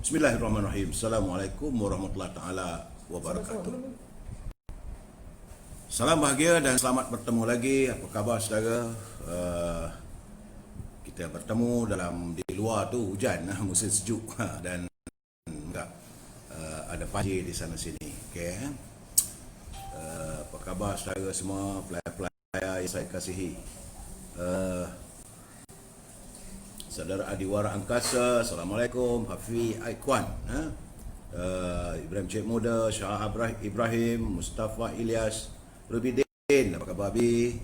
Bismillahirrahmanirrahim. Assalamualaikum warahmatullahi taala wabarakatuh. Salam bahagia dan selamat bertemu lagi. Apa khabar saudara? Kita bertemu di luar tu hujan, musim sejuk dan ada banjir di sana sini. Okey. Apa khabar saudara semua, pelayar-pelayar yang saya kasihi? Saudara Adiwara Angkasa, Assalamualaikum. Hafiz Aikwan, Ibrahim Cik Muda, Syah Ibrahim, Mustafa Ilyas, Rubidin, apa khabar Abi?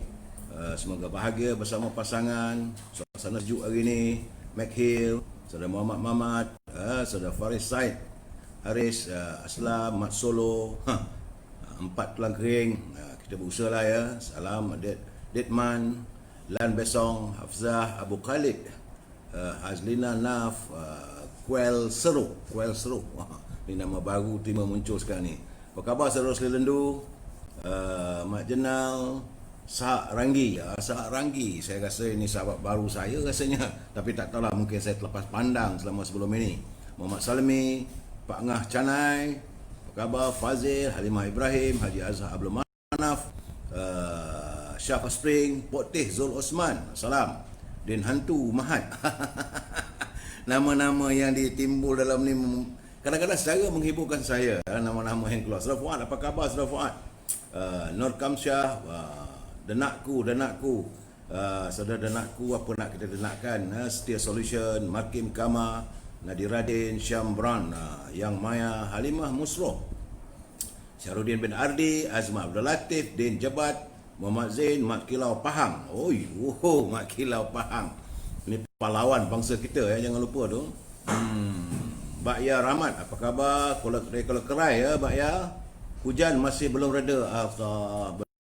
Semoga bahagia bersama pasangan. Suasana sejuk hari ini. Mac Hill, Saudara Muhammad, Saudara Faris Said, Haris, Aslam, Mat Solo, 4 tulang kering. Kita berusaha lah ya. Salam Ditman, Lan Besong, Hafzah, Abu Khalid, Hazlina Naf, Kuel Seru. Ini nama baru tiba muncul sekarang ni. Apa khabar saudara Selilendu, Mak Jenal, Sahak Ranggi. Sahak Ranggi, saya rasa ini sahabat baru saya rasanya, tapi tak tahulah, mungkin saya terlepas pandang selama sebelum ini. Muhammad Salmi, Pak Ngah Canai, apa khabar Fazil, Halimah Ibrahim, Haji Azhar Abdul Manaf, Syafah Spring, Potih Zul Osman, salam. Din Hantu Mahat. Nama-nama yang ditimbul dalam ni kadang-kadang secara menghiburkan saya, nama-nama yang keluar. Saudara Fuad, apa khabar Saudara Fuad? Nur Kamsyah, Denakku, Saudara Denakku, apa nak kita denakkan? Setia Solution, Makim Kama, Nadiradin, Syambran, Yang Maya, Halimah Musroh, Syarudin bin Ardi, Azma Abdul Latif, Din Jebat, Muhammad Zain, Mak Kilau Pahang. Mak Kilau Pahang. Ini pahlawan bangsa kita ya, jangan lupa tu. Mbak Ya Rahmat, apa khabar? Kalau kerai ya Mbak Ya. Hujan masih belum reda.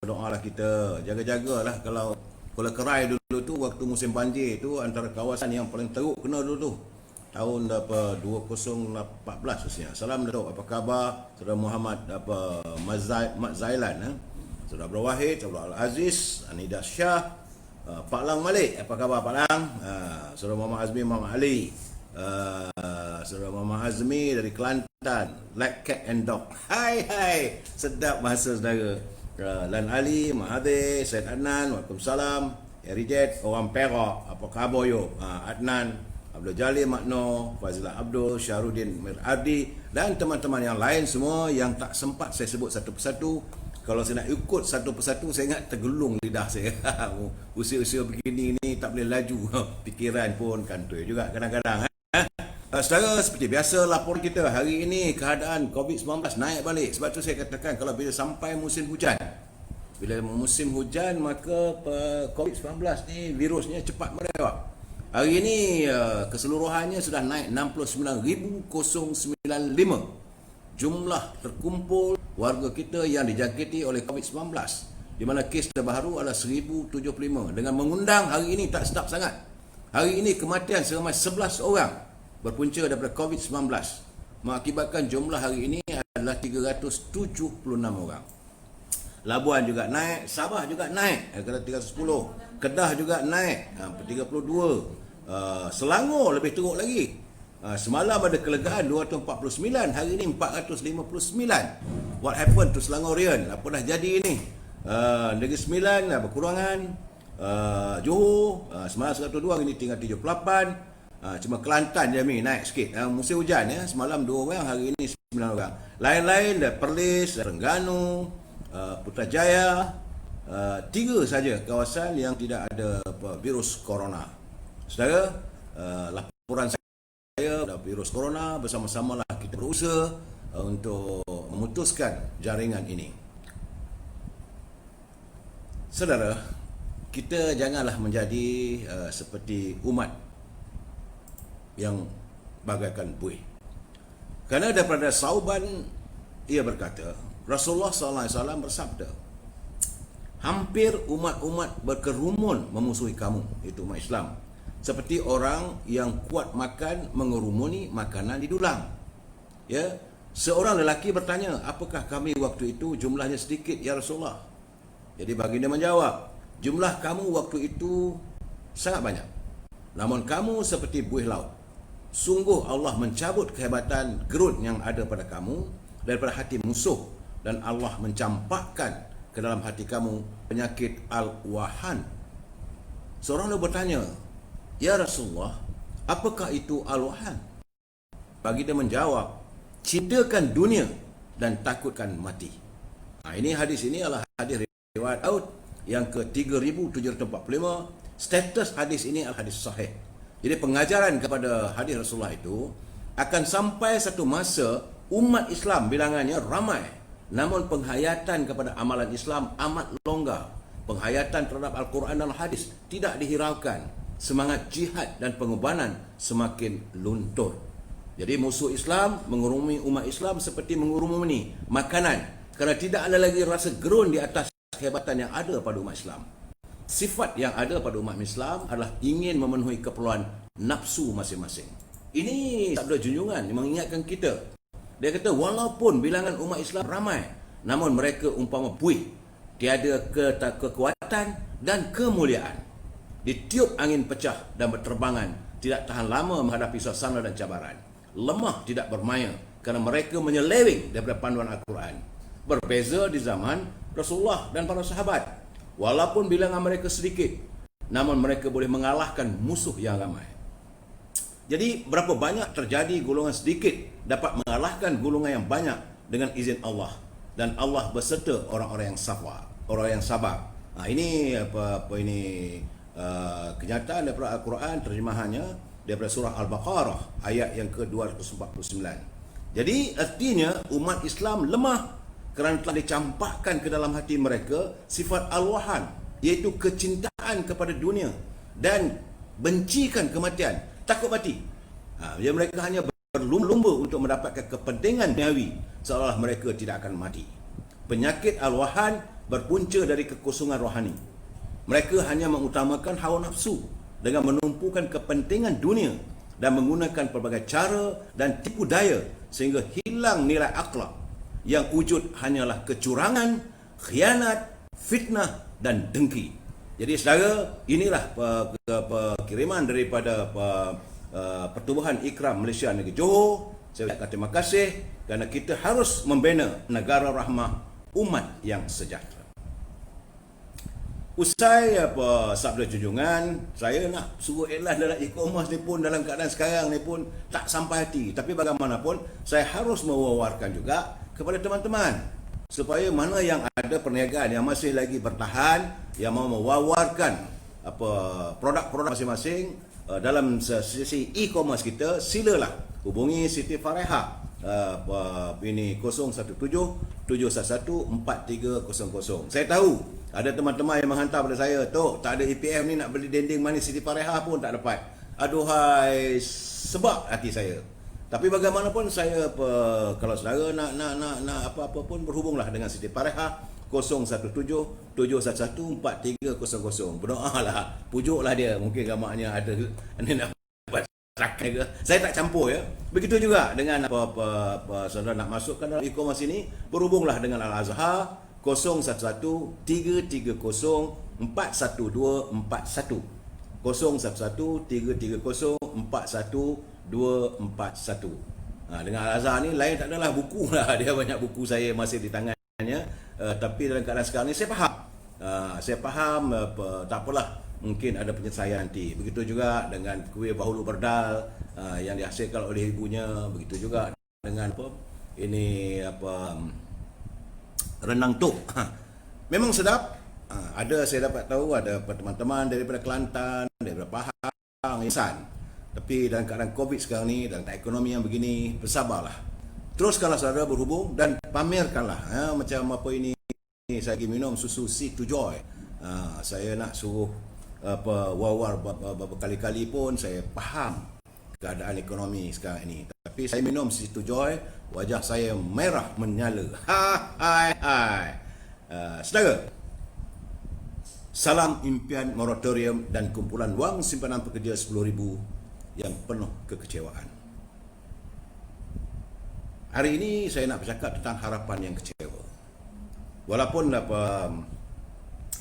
Berdoalah kita. Jaga-jagalah kalau kerai dulu tu waktu musim banjir tu antara kawasan yang paling teruk kena dulu tu. Tahun 2014 rasanya. Salam Datuk, apa khabar? Saudara Muhammad Mat Zailan, Saudara Abdul Wahid, Saudara Al-Aziz, Anida Syah, Pak Lang Malik, apa khabar Pak Lang? Saudara Muhammad Azmi, Muhammad Ali, Saudara Muhammad Azmi dari Kelantan, Like Cat and Dog. Hai, sedap bahasa saudara. Lan Ali, Mahathir, Syed Adnan, Waalaikumsalam, Erijet, orang Perak, apa khabar yo? Adnan, Abdul Jalil Makno, Fazilah Abdul, Syarudin Miradi, dan teman-teman yang lain semua yang tak sempat saya sebut satu persatu. Kalau saya nak ikut satu persatu, saya ingat tergelung lidah saya. Usia-usia begini ni tak boleh laju. Fikiran pun kantoi juga kadang-kadang. Saudara, seperti biasa laporan kita hari ini, keadaan COVID-19 naik balik. Sebab tu saya katakan kalau bila sampai musim hujan, maka COVID-19 ni virusnya cepat merewak. Hari ini keseluruhannya sudah naik 69,095 jumlah terkumpul warga kita yang dijangkiti oleh COVID-19, di mana kes terbaru adalah 1075, dengan mengundang hari ini tak sedap sangat. Hari ini kematian seramai 11 orang berpunca daripada COVID-19, mengakibatkan jumlah hari ini adalah 376 orang. Labuan juga naik, Sabah juga naik, kata 310, Kedah juga naik 32, Selangor lebih teruk lagi. Semalam ada kelegaan 249, hari ini 459. What happened to Selangorian? Apa dah jadi ini? Negeri Sembilan berkurangan, Johor semalam 102, hari ini tinggal 78. Cuma Kelantan je naik sikit. Musim hujan ya, semalam 2 orang, hari ini 9 orang. Lain-lain dah Perlis, Terengganu, Putrajaya, 3 saja kawasan yang tidak ada virus corona. Saudara, laporan saya virus corona, bersama-samalah kita berusaha untuk memutuskan jaringan ini. Saudara, kita janganlah menjadi seperti umat yang bagaikan buih. Kerana daripada Sauban, ia berkata, Rasulullah SAW bersabda, hampir umat-umat berkerumun memusuhi kamu, itu umat Islam, seperti orang yang kuat makan mengerumuni makanan di dulang. Ya, seorang lelaki bertanya, apakah kami waktu itu jumlahnya sedikit ya Rasulullah? Jadi baginda menjawab, jumlah kamu waktu itu sangat banyak, namun kamu seperti buih laut. sungguh Allah mencabut kehebatan gerun yang ada pada kamu daripada hati musuh, dan Allah mencampakkan ke dalam hati kamu penyakit al-wahan. Seorang lalu bertanya, ya Rasulullah, apakah itu al-wahan? Bagi dia menjawab, cintakan dunia dan takutkan mati. Ini hadis ini adalah hadis riwayat Daud yang ke-3745. Status hadis ini adalah hadis sahih. Jadi pengajaran kepada hadis Rasulullah itu akan sampai satu masa umat Islam bilangannya ramai, namun penghayatan kepada amalan Islam amat longgar. Penghayatan terhadap Al-Quran dan hadis tidak dihiraukan. Semangat jihad dan pengorbanan semakin luntur. Jadi musuh Islam mengurungi umat Islam seperti mengurungi makanan, kerana tidak ada lagi rasa gerun di atas kehebatan yang ada pada umat Islam. Sifat yang ada pada umat Islam adalah ingin memenuhi keperluan nafsu masing-masing. Ini sabda junjungan yang mengingatkan kita. Dia kata, walaupun bilangan umat Islam ramai, namun mereka umpama buih, tiada kekuatan dan kemuliaan. Ditiup angin pecah dan berterbangan, tidak tahan lama menghadapi suasana dan cabaran. Lemah tidak bermaya kerana mereka menyeleweng daripada panduan Al-Quran. Berbeza di zaman Rasulullah dan para sahabat. Walaupun bilangan mereka sedikit, namun mereka boleh mengalahkan musuh yang ramai. Jadi berapa banyak terjadi golongan sedikit dapat mengalahkan golongan yang banyak dengan izin Allah, dan Allah berserta orang-orang yang sabar, orang yang sabar. Ini kenyataan daripada Al-Quran, terjemahannya daripada surah Al-Baqarah ayat yang ke-249. Jadi artinya umat Islam lemah kerana telah dicampakkan ke dalam hati mereka sifat al-wahan, iaitu kecintaan kepada dunia dan bencikan kematian, takut mati. Jadi mereka hanya berlumba-lumba untuk mendapatkan kepentingan duniawi, seolah mereka tidak akan mati. Penyakit al-wahan berpunca dari kekosongan rohani. Mereka hanya mengutamakan hawa nafsu dengan menumpukan kepentingan dunia dan menggunakan pelbagai cara dan tipu daya sehingga hilang nilai akhlak yang wujud hanyalah kecurangan, khianat, fitnah dan dengki. Jadi saudara, inilah kiriman daripada Pertubuhan Ikram Malaysia Negeri Johor. Saya ucapkan terima kasih kerana kita harus membina negara rahmah umat yang sejahtera. Usai sabda junjungan, saya nak suruh iklan dalam e-commerce ni pun dalam keadaan sekarang ni pun tak sampai hati. Tapi bagaimanapun, saya harus mewawarkan juga kepada teman-teman supaya mana yang ada perniagaan yang masih lagi bertahan, yang mau mewawarkan produk-produk masing-masing dalam sesi e-commerce kita, silalah hubungi Siti Fareha ini 017-711-4300. Saya tahu ada teman-teman yang menghantar pada saya, Tok, tak ada EPF ni, nak beli dinding manis Siti Fareha pun tak dapat. Aduhai, sebab hati saya. Tapi bagaimanapun saya kalau saudara nak apa-apa pun, berhubunglah dengan Siti Fareha 017-711-4300. Berdoalah, pujuklah dia, mungkin gamaknya ada ni nak dapat rakan ke. Saya tak campur ya. Begitu juga dengan apa saudara nak masuk ke dalam e-commerce ini, berhubunglah dengan Al-Azhar 011-330-41241. 011-330-41241. Dengan Al-Azhar ni lain tak adalah buku lah. Dia banyak buku saya masih di tangannya. Tapi dalam keadaan sekarang ni saya faham. Saya faham, tak apalah, mungkin ada penyelesaian nanti. Begitu juga dengan kuih bahulu berdal yang dihasilkan oleh ibunya. Begitu juga dengan renang tok. Memang sedap. Saya dapat tahu ada teman-teman daripada Kelantan, daripada Pahang, Insan. Tapi dalam keadaan COVID sekarang ni, dalam ekonomi yang begini, bersabarlah. Teruskanlah saudara berhubung dan pamerkanlah. Macam apa ini, saya lagi minum susu C2 Joy. Saya nak suruh wawar berkali-kali pun saya faham keadaan ekonomi sekarang ini. Tapi saya minum C2 Joy, wajah saya merah menyala. Saudara, salam impian moratorium dan kumpulan wang simpanan pekerja 10,000 yang penuh kekecewaan. Hari ini saya nak bercakap tentang harapan yang kecewa. Walaupun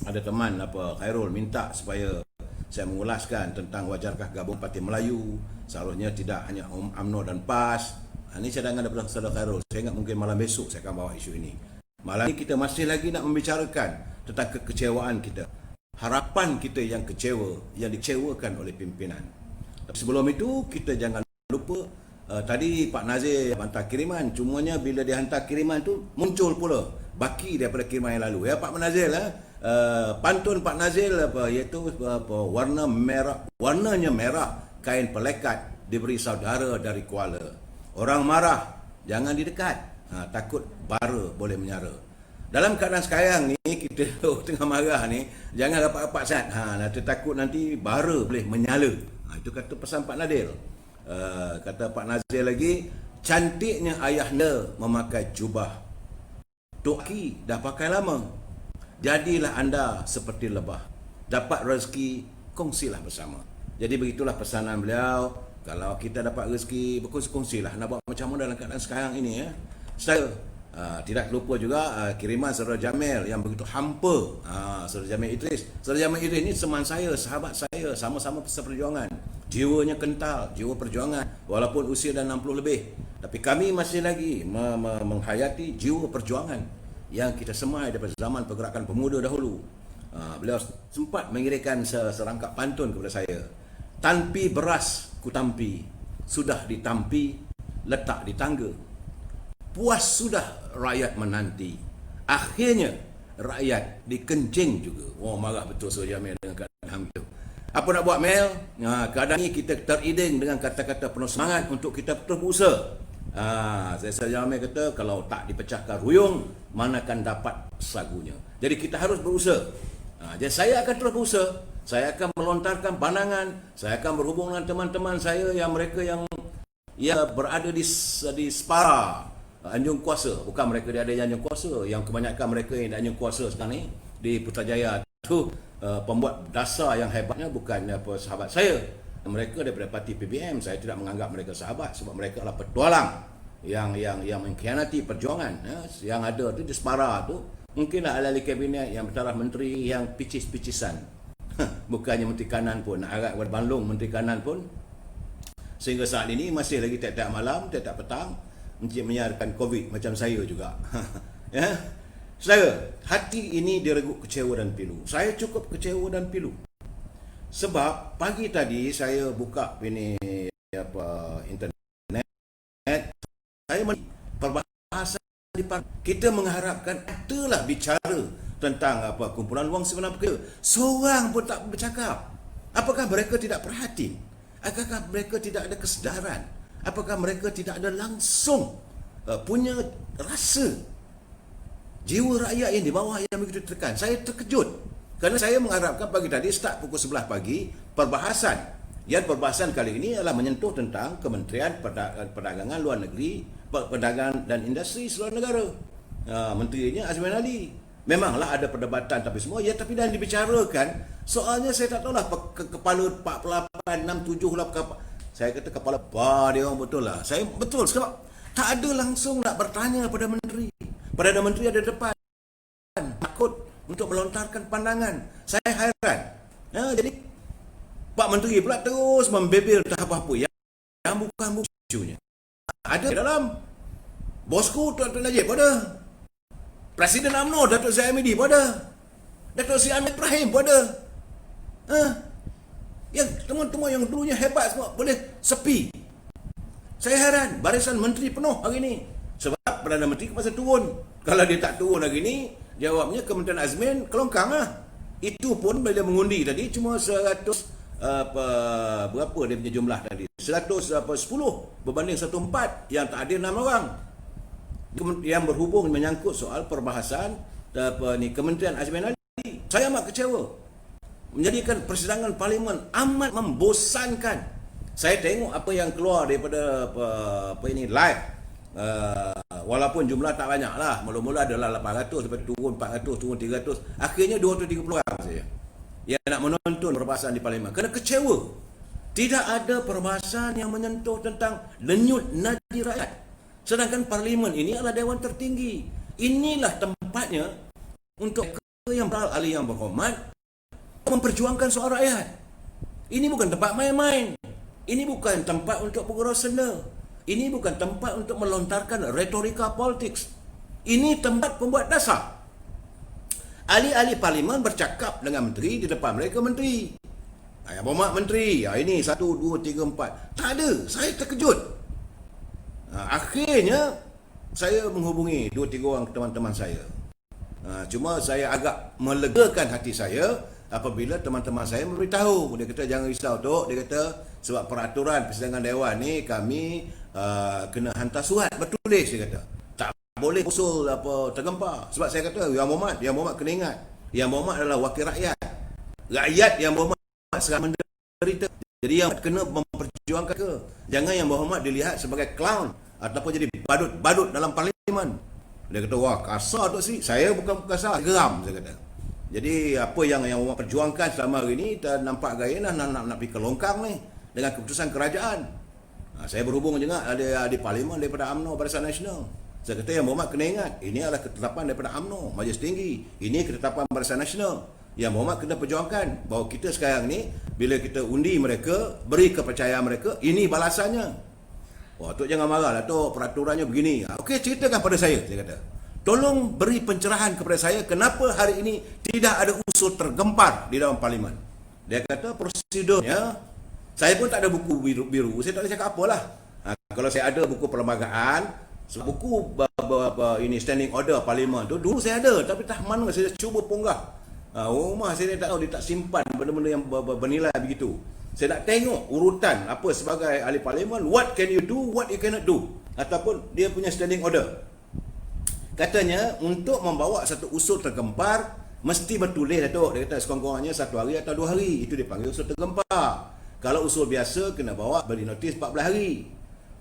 ada teman Khairul minta supaya saya mengulaskan tentang wajarkah gabung Parti Melayu, seharusnya tidak hanya UMNO dan PAS. Ini cadangan daripada Saudara Khairul. Saya ingat mungkin malam besok saya akan bawa isu ini. Malam ini kita masih lagi nak membicarakan tentang kekecewaan kita, harapan kita yang kecewa, yang dikecewakan oleh pimpinan. Tapi sebelum itu kita jangan lupa, tadi Pak Nazir hantar kiriman, cumanya bila dia hantar kiriman tu muncul pula baki daripada kiriman yang lalu. Ya Pak Nazir pantun Pak Nazir iaitu warnanya merah, kain pelekat diberi saudara dari Kuala. Orang marah jangan didekat, takut bara boleh menyara. Dalam keadaan sekarang ni kita tengah marah ni, jangan rapat-rapat sangat. Nanti takut nanti bara boleh menyala. Itu kata pesan Pak Nadir. Kata Pak Nazir lagi, cantiknya ayahnya memakai jubah, Tok Ki dah pakai lama. Jadilah anda seperti lebah, dapat rezeki kongsilah bersama. Jadi begitulah pesanan beliau. Kalau kita dapat rezeki, berkongsi-kongsilah. Nak buat macam mana dalam keadaan sekarang ini ya. Saya tidak lupa juga kiriman Saudara Jamil yang begitu hampa. Saudara Jamil Idris. Saudara Jamil Idris ni teman saya, sahabat saya, sama-sama seperjuangan. Jiwanya kental, jiwa perjuangan walaupun usia dah 60 lebih. Tapi kami masih lagi menghayati jiwa perjuangan yang kita semai daripada zaman pergerakan pemuda dahulu. Beliau sempat mengirimkan serangkap pantun kepada saya. Tanpi beras ku tampi, sudah ditampi, letak di tangga. Puas sudah rakyat menanti, akhirnya rakyat dikencing juga. Marah betul Saudara Jamil dengan keadaan itu. Apa nak buat Mel? Kadang ni kita teriding dengan kata-kata penuh semangat untuk kita terus berusaha. Saya Jamil kata kalau tak dipecahkan ruyung, mana akan dapat sagunya. Jadi kita harus berusaha. Jadi saya akan terus berusaha. Saya akan melontarkan pandangan. Saya akan berhubung dengan teman-teman saya yang mereka yang berada di Separa, Anjung Kuasa. Bukan mereka dia ada di Anjung Kuasa. Yang kebanyakan mereka yang di Anjung Kuasa sekarang ni di Putrajaya tu pembuat dasar yang hebatnya bukan sahabat saya. Mereka daripada parti PBM. Saya tidak menganggap mereka sahabat sebab mereka adalah petualang yang mengkhianati perjuangan. Yang ada tu di Separa tu mungkinlah ahli kabinet yang bertaraf menteri yang picis-picisan. Bukannya menteri kanan pun, nak harap kepada Banlong menteri kanan pun. Sehingga saat ini masih lagi tiap-tiap malam, tiap-tiap petang menyiarkan COVID macam saya juga. Ya. Saudara, hati ini direguk kecewa dan pilu. Saya cukup kecewa dan pilu. Sebab pagi tadi saya buka ini internet, saya perbahasan di kita mengharapkan adalah bicara tentang kumpulan wang sebenar pekerja. Seorang pun tak bercakap. Apakah mereka tidak perhati? Apakah mereka tidak ada kesedaran? Apakah mereka tidak ada langsung punya rasa jiwa rakyat yang di bawah yang begitu tertekan? Saya terkejut kerana saya mengharapkan pagi tadi start pukul 11 pagi perbahasan. Yang perbahasan kali ini adalah menyentuh tentang Kementerian Perdagangan Luar Negeri, Perdagangan dan Industri Seluruh Negara. Menterinya Azmin Ali. Memanglah ada perdebatan tapi semua tapi dah dibicarakan. Soalnya saya tak tahulah kepala 48 67 lah saya kata kepala dia orang betul lah. Saya betul sebab tak ada langsung nak bertanya pada menteri. Perdana Menteri ada depan takut untuk melontarkan pandangan. Saya hairan. Jadi Pak Menteri pula terus membebel tak apa-apa yang bukan isunya. Ada dalam bosku Tuan Najib pada Presiden UMNO Datuk Zahid Hamidi pun ada. Datuk Seri Ahmad Ibrahim pun ada. Yang teman-teman yang dulunya hebat semua boleh sepi. Saya heran, barisan menteri penuh hari ini. Sebab Perdana Menteri masa turun. Kalau dia tak turun hari ini, jawabnya Kementerian Azmin kelongkang lah. Itu pun bila mengundi tadi cuma 100 berapa dia punya jumlah tadi? 110 berbanding 104 yang tak ada 6 orang. Yang berhubung menyangkut soal perbahasan Kementerian Azmin Ali. Saya amat kecewa. Menjadikan persidangan parlimen amat membosankan. Saya tengok apa yang keluar daripada live. Walaupun jumlah tak banyak lah. Mula-mula adalah 800 sampai turun 400, turun 300. Akhirnya 230 orang saja yang nak menonton perbahasan di parlimen. Kerana kecewa. Tidak ada perbahasan yang menyentuh tentang denyut nadi rakyat. Sedangkan parlimen ini adalah dewan tertinggi. Inilah tempatnya untuk yang beral ahli yang berhormat memperjuangkan soal rakyat. Ini bukan tempat main-main. Ini bukan tempat untuk bergurau senda. Ini bukan tempat untuk melontarkan retorika politik. Ini tempat pembuat dasar. Ahli-ahli parlimen bercakap dengan menteri di depan mereka menteri. Yang berhormat menteri, ini 1, 2, 3, 4. Tak ada, saya terkejut. Akhirnya, saya menghubungi 2-3 orang teman-teman saya. Cuma saya agak melegakan hati saya apabila teman-teman saya memberitahu. Dia kata, jangan risau Tok. Dia kata, sebab peraturan persidangan dewan ni kami kena hantar surat bertulis. Dia kata, tak boleh usul tergempar. Sebab saya kata, Yang Berhormat kena ingat, Yang Berhormat adalah wakil rakyat. Rakyat Yang Berhormat sangat menderita. Jadi yang kena memperjuangkan ke. Jangan Yang Berhormat dilihat sebagai clown ataupun jadi badut dalam parlimen. Dia kata, wah kasar tu sih. Saya bukan kasar, geram saya kata. Jadi apa yang Berhormat perjuangkan selama hari ni, nampak gaya nak pergi ke longkang ni dengan keputusan kerajaan. Saya berhubung juga ada di parlimen daripada UMNO Barisan Nasional. Saya kata, Yang Berhormat kena ingat, ini adalah ketetapan daripada UMNO Majlis Tinggi. Ini ketetapan Barisan Nasional. Yang Berhormat kena perjuangkan bahawa kita sekarang ni, bila kita undi mereka, beri kepercayaan mereka, ini balasannya. Tok jangan marah lah Tok, peraturannya begini. Okey, ceritakan pada saya kata. Tolong beri pencerahan kepada saya, kenapa hari ini tidak ada usul tergempar di dalam parlimen. Dia kata prosedurnya, saya pun tak ada buku biru, saya tak boleh cakap apalah. Kalau saya ada buku perlembagaan, buku ini standing order parlimen tu, dulu saya ada, tapi tak mana saya cuba ponggah. Rumah saya tak tahu, dia tak simpan benda-benda yang bernilai begitu. Saya nak tengok urutan apa sebagai ahli parlimen, what can you do, what you cannot do, ataupun dia punya standing order. Katanya untuk membawa satu usul tergempar mesti bertulis Datuk. Dia kata sekurang-kurangnya 1 hari atau 2 hari, itu dipanggil usul tergempar. Kalau usul biasa kena bawa beri notis 14 hari.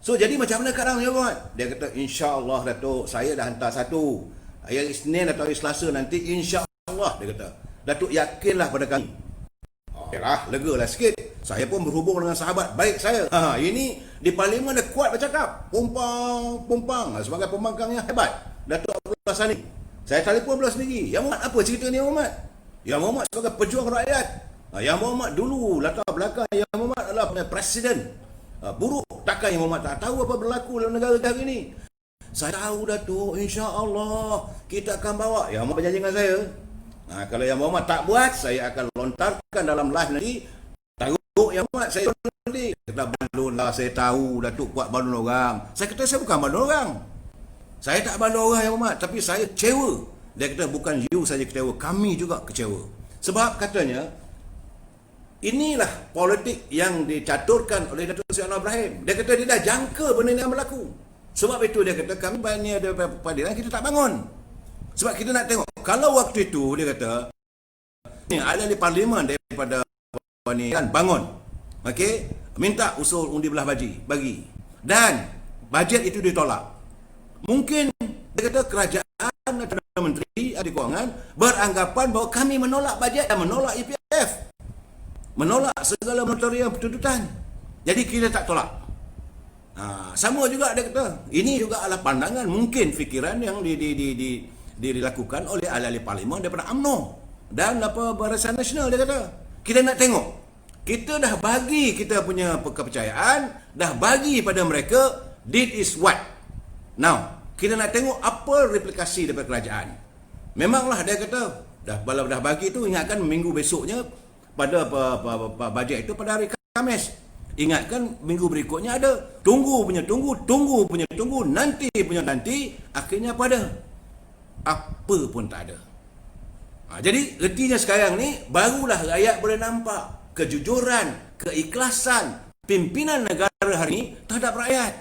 So jadi macam mana sekarang ya Berhormat? Dia kata, insya-Allah Datuk, saya dah hantar satu. Hari Isnin atau hari Selasa nanti, insya-Allah. Dia kata, Datuk yakinlah pada kami. Okeylah, legalah sikit. Saya pun berhubung dengan sahabat baik saya. Ini di parlimen dah kuat bercakap. Pumpang sebagai pembangkang yang hebat, Datuk Abdullah Sani. Saya telefon pula sendiri. Yang Berhormat, apa cerita ni Yang Berhormat? Yang Berhormat sebagai pejuang rakyat. Yang Berhormat dulu latar belakang Yang Berhormat adalah presiden buruk. Takkan Yang Berhormat tak tahu apa berlaku dalam negara ini? Saya tahu Datuk, insya-Allah kita akan bawa. Yang Berhormat berjanji dengan saya. Kalau Yang Berhormat tak buat, saya akan lontarkan dalam live nanti. Taruh Yang Berhormat, saya nanti. Kata balon lah, saya tahu Datuk kuat balon orang. Saya kata, saya bukan balon orang. Saya tak balon orang Yang Berhormat, tapi saya kecewa. Dia kata, bukan you saja kecewa, kami juga kecewa. Sebab katanya, inilah politik yang dicaturkan oleh Datuk Seri Anwar Ibrahim. Dia kata, dia dah jangka benda ini yang berlaku. Sebab itu dia kata, kami banyak ada peradilan, kita tak bangun. Sebab kita nak tengok, kalau waktu itu dia kata, ada di parlimen daripada ni kan bangun, okey, minta usul undi belah bagi, dan bajet itu ditolak. Mungkin dia kata kerajaan atau menteri ahli kewangan beranggapan bahawa kami menolak bajet dan menolak EPF, menolak segala moratorium tuntutan. Jadi kita tak tolak. Sama juga dia kata, ini juga adalah pandangan, mungkin fikiran yang dilakukan oleh ahli-ahli parlimen daripada UMNO dan Barisan Nasional. Dia kata, kita nak tengok, kita dah bagi kita punya kepercayaan, dah bagi pada mereka, deed is what. Now, kita nak tengok apa replikasi daripada kerajaan. Memanglah dia kata, dah bagi tu, ingatkan minggu besoknya pada bajet itu pada hari Khamis. Ingatkan minggu berikutnya ada. Tunggu, nanti punya nanti, akhirnya apa ada? Apa pun tak ada. Jadi retinya sekarang ni, barulah rakyat boleh nampak kejujuran, keikhlasan pimpinan negara hari ini terhadap rakyat.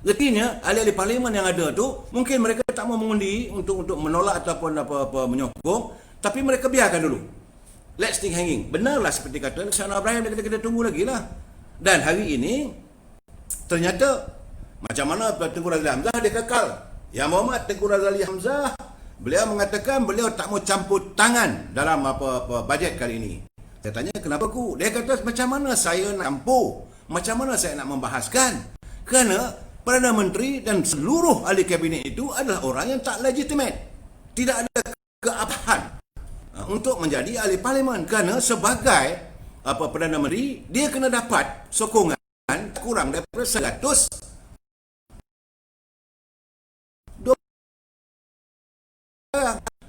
Retinya ahli-ahli parlimen yang ada tu, mungkin mereka tak mau mengundi untuk menolak ataupun apa menyokong, tapi mereka biarkan dulu. Let's think hanging. Benarlah seperti kata Anwar Ibrahim, dia kata kita tunggu lagi lah. Dan hari ini ternyata macam mana Tengku Razali Hamzah dia kekal. Yang Berhormat Tengku Razali Hamzah, beliau mengatakan beliau tak mau campur tangan dalam bajet kali ini. Saya tanya, kenapa ku? Dia kata, macam mana saya nak campur? Macam mana saya nak membahaskan? Kerana Perdana Menteri dan seluruh ahli kabinet itu adalah orang yang tak legitimate. Tidak ada keabsahan untuk menjadi ahli parlimen. Kerana sebagai Perdana Menteri, dia kena dapat sokongan kurang daripada 100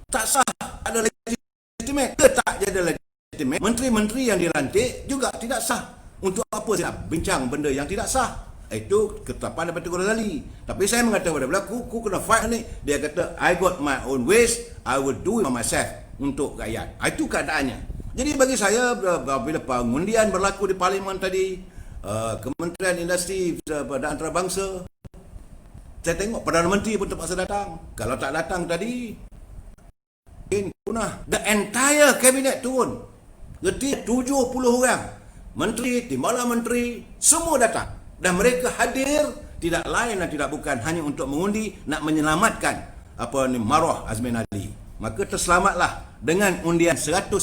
tak sah, ada legitimate ke tak jadi legitimate. Menteri-menteri yang dilantik juga tidak sah. Untuk apa saya bincang benda yang tidak sah? Itu ketetapan daripada Tengku Razali. Tapi saya mengatakan kepada beliau, aku kena fight ni. Dia kata, I got my own ways, I will do it myself untuk rakyat. Itu keadaannya. Jadi bagi saya, bila pengundian berlaku di Parlimen tadi, Kementerian Industri dan Antarabangsa, saya tengok Perdana Menteri pun terpaksa datang. Kalau tak datang tadi, punah. The entire cabinet turun. Jadi 70 orang. Menteri, timbalan menteri, semua datang. Dan mereka hadir tidak lain dan tidak bukan hanya untuk mengundi, nak menyelamatkan maruah Azmin Ali. Maka terselamatlah dengan undian 110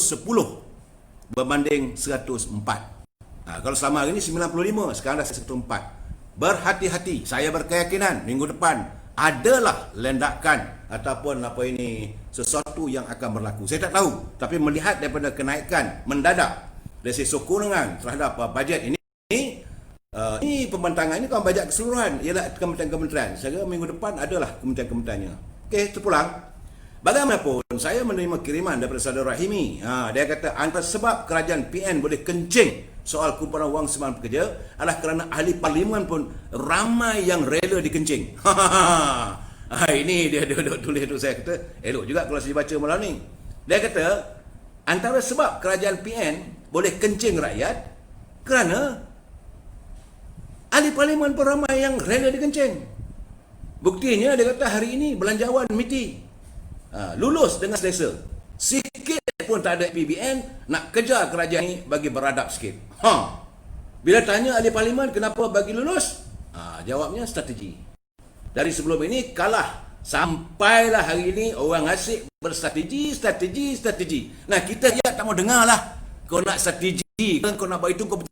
berbanding 104. Kalau selama hari ini 95, sekarang dah 104. Berhati-hati. Saya berkeyakinan minggu depan adalah lendakan ataupun sesuatu yang akan berlaku. Saya tak tahu, tapi melihat daripada kenaikan mendadak dari sisi sokongan terhadap bajet ini, ini pembentangan ini kan bajet keseluruhan ialah kementerian-kementerian. Saya kira minggu depan adalah kementerian-kementeriannya. Okey, terpulang. Bagaimanapun saya menerima kiriman daripada saudara Rahimi. Dia kata antara sebab kerajaan PN boleh kencing soal kumpulan wang sumbangan pekerja adalah kerana ahli parlimen pun ramai yang rela dikencing. Ini dia tulis tu. Saya kata elok juga kalau saya baca malam ni. Dia kata antara sebab kerajaan PN boleh kencing rakyat kerana ahli parlimen pun ramai yang rela dikencing. Buktinya dia kata hari ini belanjawan MITI lulus dengan selesa. Sikit pun tak ada PBN, nak kejar kerajaan ini bagi beradab sikit. Bila tanya ahli parlimen kenapa bagi lulus, jawabnya strategi. Dari sebelum ini kalah, sampailah hari ini orang asyik berstrategi. Nah, kita tak mau dengar lah. Kau nak strategi, kau nak buat itu, kau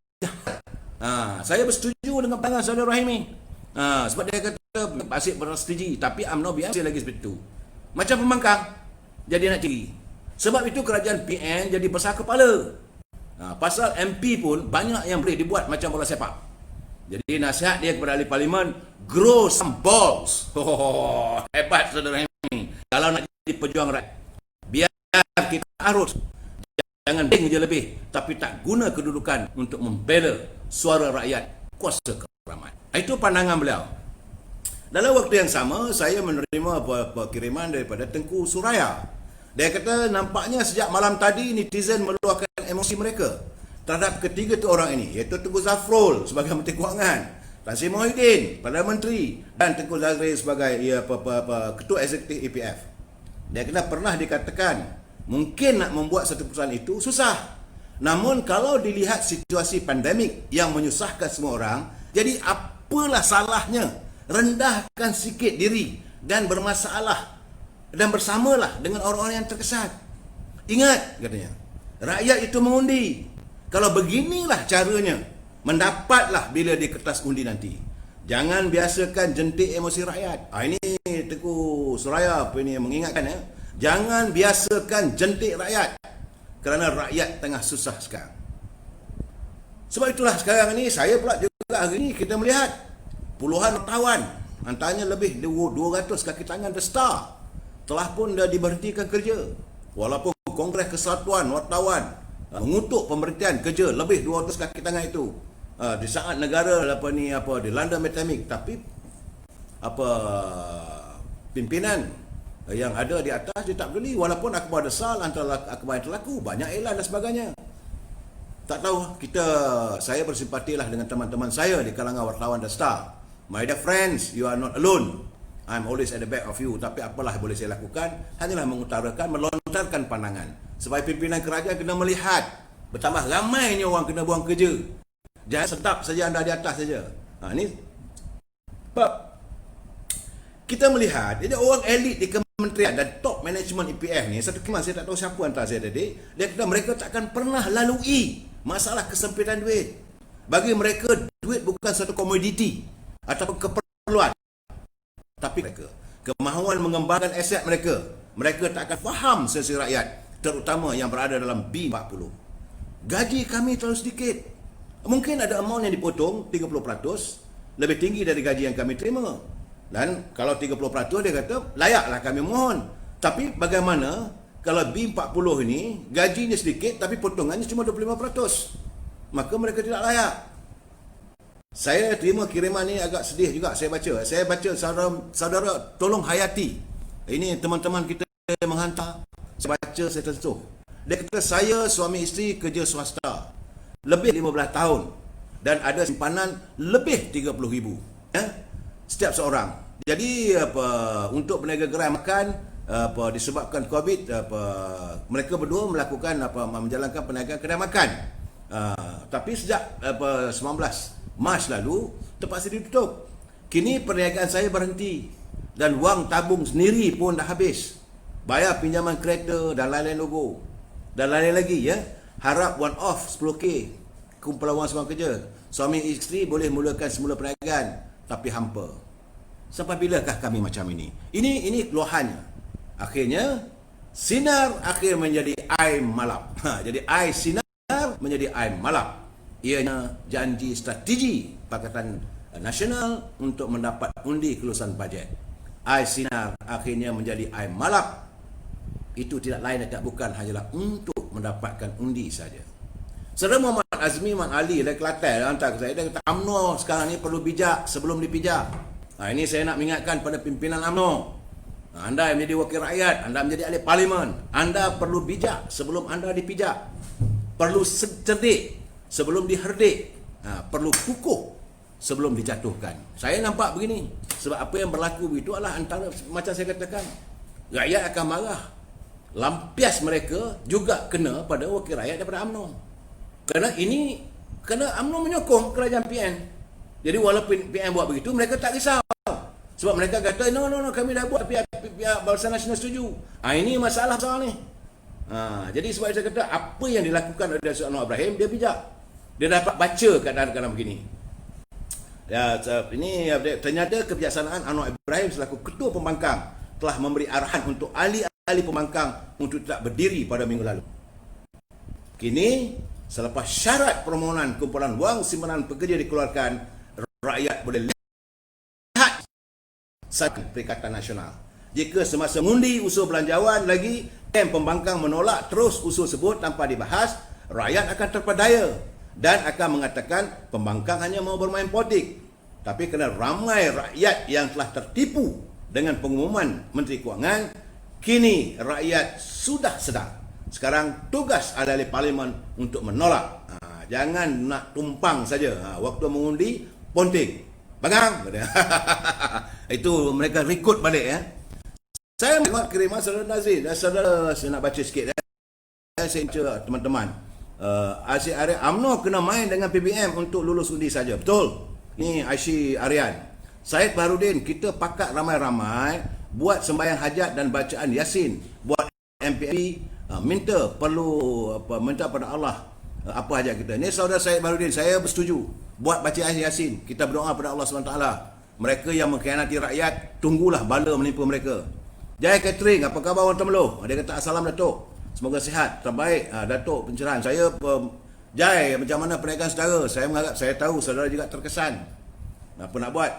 saya bersetuju dengan pandangan saudara Rahimi. Sebab dia kata asyik berstrategi, tapi UMNO biasa lagi seperti itu. Macam pembangkang, jadi nak ciri. Sebab itu kerajaan PN jadi besar kepala. Pasal MP pun banyak yang boleh dibuat macam bola sepak. Jadi nasihat dia kepada ahli parlimen, grow some balls. Hebat saudara ini. Kalau nak jadi pejuang rakyat, biar kita harus jangan bing je lebih, tapi tak guna kedudukan untuk membela suara rakyat, kuasa keramat. Itu pandangan beliau. Dalam waktu yang sama, saya menerima kiriman daripada Tengku Suraya. Dia kata nampaknya sejak malam tadi netizen meluahkan emosi mereka terhadap ketiga tu orang ini, iaitu Tengku Zafrul sebagai Menteri Kewangan, Tan Sri Muhyiddin Perdana Menteri, dan Tengku Zazri sebagai Ketua Eksekutif EPF. Dia kata pernah dikatakan mungkin nak membuat satu perusahaan itu susah. Namun kalau dilihat situasi pandemik yang menyusahkan semua orang, jadi apalah salahnya rendahkan sikit diri dan bermasalah dan bersamalah dengan orang-orang yang terkesan. Ingat, katanya, rakyat itu mengundi. Kalau beginilah caranya, mendapatlah bila di kertas undi nanti. Jangan biasakan jentik emosi rakyat. Ini Tengku Suraya ini mengingatkan, jangan biasakan jentik rakyat kerana rakyat tengah susah sekarang. Sebab itulah sekarang ini saya pula juga hari ini kita melihat puluhan wartawan, antaranya lebih 200 kaki tangan The Star telah pun dah diberhentikan kerja. Walaupun Kongres Kesatuan Wartawan mengutuk pemberhentian kerja lebih 200 kaki tangan itu di saat negara dilanda pandemik, tapi pimpinan yang ada di atas dia tak peduli. Walaupun akhbar desal antara akhbar yang terlaku, banyak elan dan sebagainya. Tak tahu, saya bersimpatilah dengan teman-teman saya di kalangan wartawan The Star. My dear friends, you are not alone. I'm always at the back of you. Tapi apalah boleh saya lakukan? Hanyalah mengutarakan, melontarkan pandangan. Supaya pimpinan kerajaan kena melihat bertambah ramainya orang kena buang kerja. Jangan sedap saja anda di atas saja. Ini sebab kita melihat jadi orang elit di kementerian dan top management EPF ni, satu kemas saya tak tahu siapa antara saya tadi, dia kata mereka takkan pernah lalui masalah kesempitan duit. Bagi mereka duit bukan satu komoditi ataupun keperluan, tapi mereka kemahuan mengembangkan aset mereka tak akan faham sesi rakyat, terutama yang berada dalam B40. gaji kami terlalu sedikit. Mungkin ada amount yang dipotong 30%, lebih tinggi dari gaji yang kami terima. Dan kalau 30% dia kata, layaklah kami mohon. Tapi bagaimana kalau B40 ini gajinya sedikit tapi potongannya cuma 25%? Maka mereka tidak layak. Saya terima kiriman ni agak sedih juga saya baca. Saya baca, saudara tolong hayati. Ini teman-teman kita menghantar. Saya baca, saya tersentuh. Dia kata, saya suami isteri kerja swasta. Lebih 15 tahun. Dan ada simpanan lebih 30,000. Ya? Setiap seorang. Jadi untuk berniaga gerai makan, disebabkan COVID, mereka berdua melakukan menjalankan perniagaan kedai makan. Tapi sejak 19 Mac lalu terpaksa ditutup. Kini perniagaan saya berhenti dan wang tabung sendiri pun dah habis. Bayar pinjaman kereta dan lain-lain logo. Dan lain-lain lagi ya. Harap one off 10k kumpulan wang sembang kerja. Suami isteri boleh mulakan semula perniagaan tapi hampa. Sampai bilakah kami macam ini? Ini keluhannya. Akhirnya sinar akhir menjadi air malap. Jadi air sinar menjadi air malap. Ianya janji strategi Pakatan Nasional untuk mendapat undi kelulusan bajet. Air sinar akhirnya menjadi air malap. Itu tidak lain dan bukan hanyalah untuk mendapatkan undi saja. Saudara Muhammad Azmi Mat Ali dari Kelantan hantar ke saya, dia kata UMNO sekarang ni perlu bijak sebelum dipijak. Ini saya nak mengingatkan pada pimpinan UMNO. Anda yang menjadi wakil rakyat, anda menjadi ahli parlimen, anda perlu bijak sebelum anda dipijak. Perlu cerdik sebelum diherdik. Perlu kukuh sebelum dijatuhkan. Saya nampak begini. Sebab apa yang berlaku itu adalah antara, macam saya katakan, rakyat akan marah. Lampias mereka juga kena pada wakil rakyat daripada UMNO. Kerana UMNO menyokong kerajaan PN. Jadi walaupun PN buat begitu, mereka tak risau. Sebab mereka kata, no, kami dah buat, pihak Barisan Nasional setuju. Ini masalah ni. Jadi sebab saya kata, apa yang dilakukan oleh Datuk Anwar Ibrahim, dia bijak. Dia dapat baca keadaan-keadaan begini. Ternyata kebijaksanaan Anwar Ibrahim selaku Ketua Pembangkang telah memberi arahan untuk ahli-ahli pembangkang untuk tidak berdiri pada minggu lalu. Kini, selepas syarat permohonan kumpulan wang simpanan pekerja dikeluarkan, rakyat boleh lihat sahaja Perikatan Nasional. Jika semasa mengundi usul belanjawan lagi, pembangkang menolak terus usul tersebut tanpa dibahas, rakyat akan terpedaya dan akan mengatakan pembangkang hanya mau bermain politik. Tapi kerana ramai rakyat yang telah tertipu dengan pengumuman Menteri Kewangan, kini rakyat sudah sedar. Sekarang tugas ahli parlimen untuk menolak. Jangan nak tumpang saja. Waktu mengundi, ponting. Bagang. Itu mereka rekod balik ya. Saya membuat kiriman saudara Nazir. Saudara, saya nak baca sikit. Saya incar teman-teman. Asyik Aryan, UMNO kena main dengan PBM untuk lulus undi saja. Betul. Ini Asyik Aryan. Syed Baharudin, kita pakat ramai-ramai buat sembahyang hajat dan bacaan Yasin. Buat MPP, minta pada Allah apa hajat kita. Ini saudara Syed Baharudin, saya bersetuju buat bacaan Yasin. Kita berdoa pada Allah SWT. Mereka yang mengkhianati rakyat, tunggulah bala menimpa mereka. Jai Catering, apa khabar orang Temeloh? Dia kata, Assalam Datuk, semoga sihat, terbaik. Datuk pencerahan saya, Jai, macam mana perniagaan saudara? Saya mengharap, saya tahu saudara juga terkesan. Apa nak buat?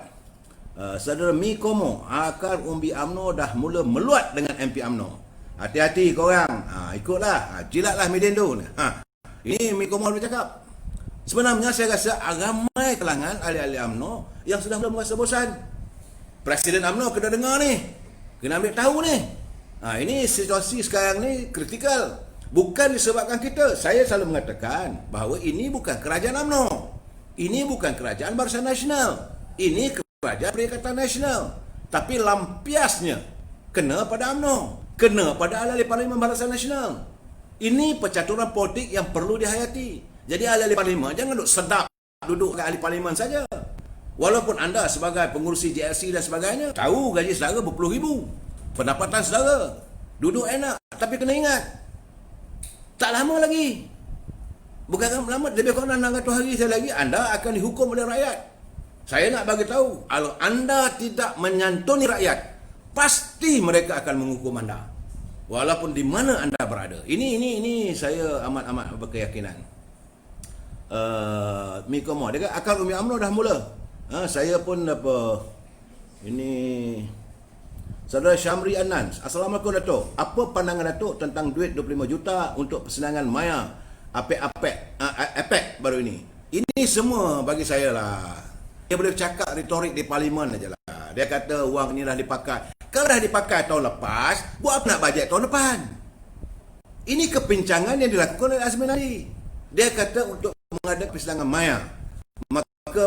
Saudara Mi Komo, akar umbi UMNO dah mula meluat dengan MP UMNO. Hati-hati korang. Ikutlah. Jilatlah media tu. Ini Mi Komo bercakap. Sebenarnya saya rasa ramai kalangan ahli-ahli UMNO yang sudah mula merasa bosan. Presiden UMNO kena dengar ni. Kena ambil tahu ni. Ini situasi sekarang ni kritikal. Bukan disebabkan kita. Saya selalu mengatakan bahawa ini bukan kerajaan UMNO. Ini bukan kerajaan Barisan Nasional. Ini kerajaan Perikatan Nasional. Tapi lampiasnya kena pada UMNO. Kena pada ahli-ahli Parlimen Barisan Nasional. Ini percaturan politik yang perlu dihayati. Jadi ahli-ahli Parlimen jangan duduk sedap duduk kat ahli Parlimen saja. Walaupun anda sebagai pengurusi JLC dan sebagainya, tahu gaji saudara berpuluh ribu. Pendapatan saudara. Duduk enak. Tapi kena ingat, tak lama lagi. Bukan lama, lebih kurang 600 hari saya lagi, anda akan dihukum oleh rakyat. Saya nak bagi tahu, kalau anda tidak menyantuni rakyat, pasti mereka akan menghukum anda. Walaupun di mana anda berada. Ini saya amat-amat berkeyakinan. Mikomo. Dia kata akal Umi UMNO dah mula. Saya pun apa ini Saudara Syamri Anan. Assalamualaikum Datuk. Apa pandangan Datuk tentang duit 25 juta untuk persenangan Maya APEC baru ini? Ini semua bagi saya lah. Dia boleh cakap retorik di parlimen aja lah. Dia kata wang ni dah dipakai. Kalau dah dipakai tahun lepas, buat apa nak bajet tahun depan? Ini kepincangan yang dilakukan oleh Azmin Ali. Dia kata untuk mengadakan persidangan Maya. Maka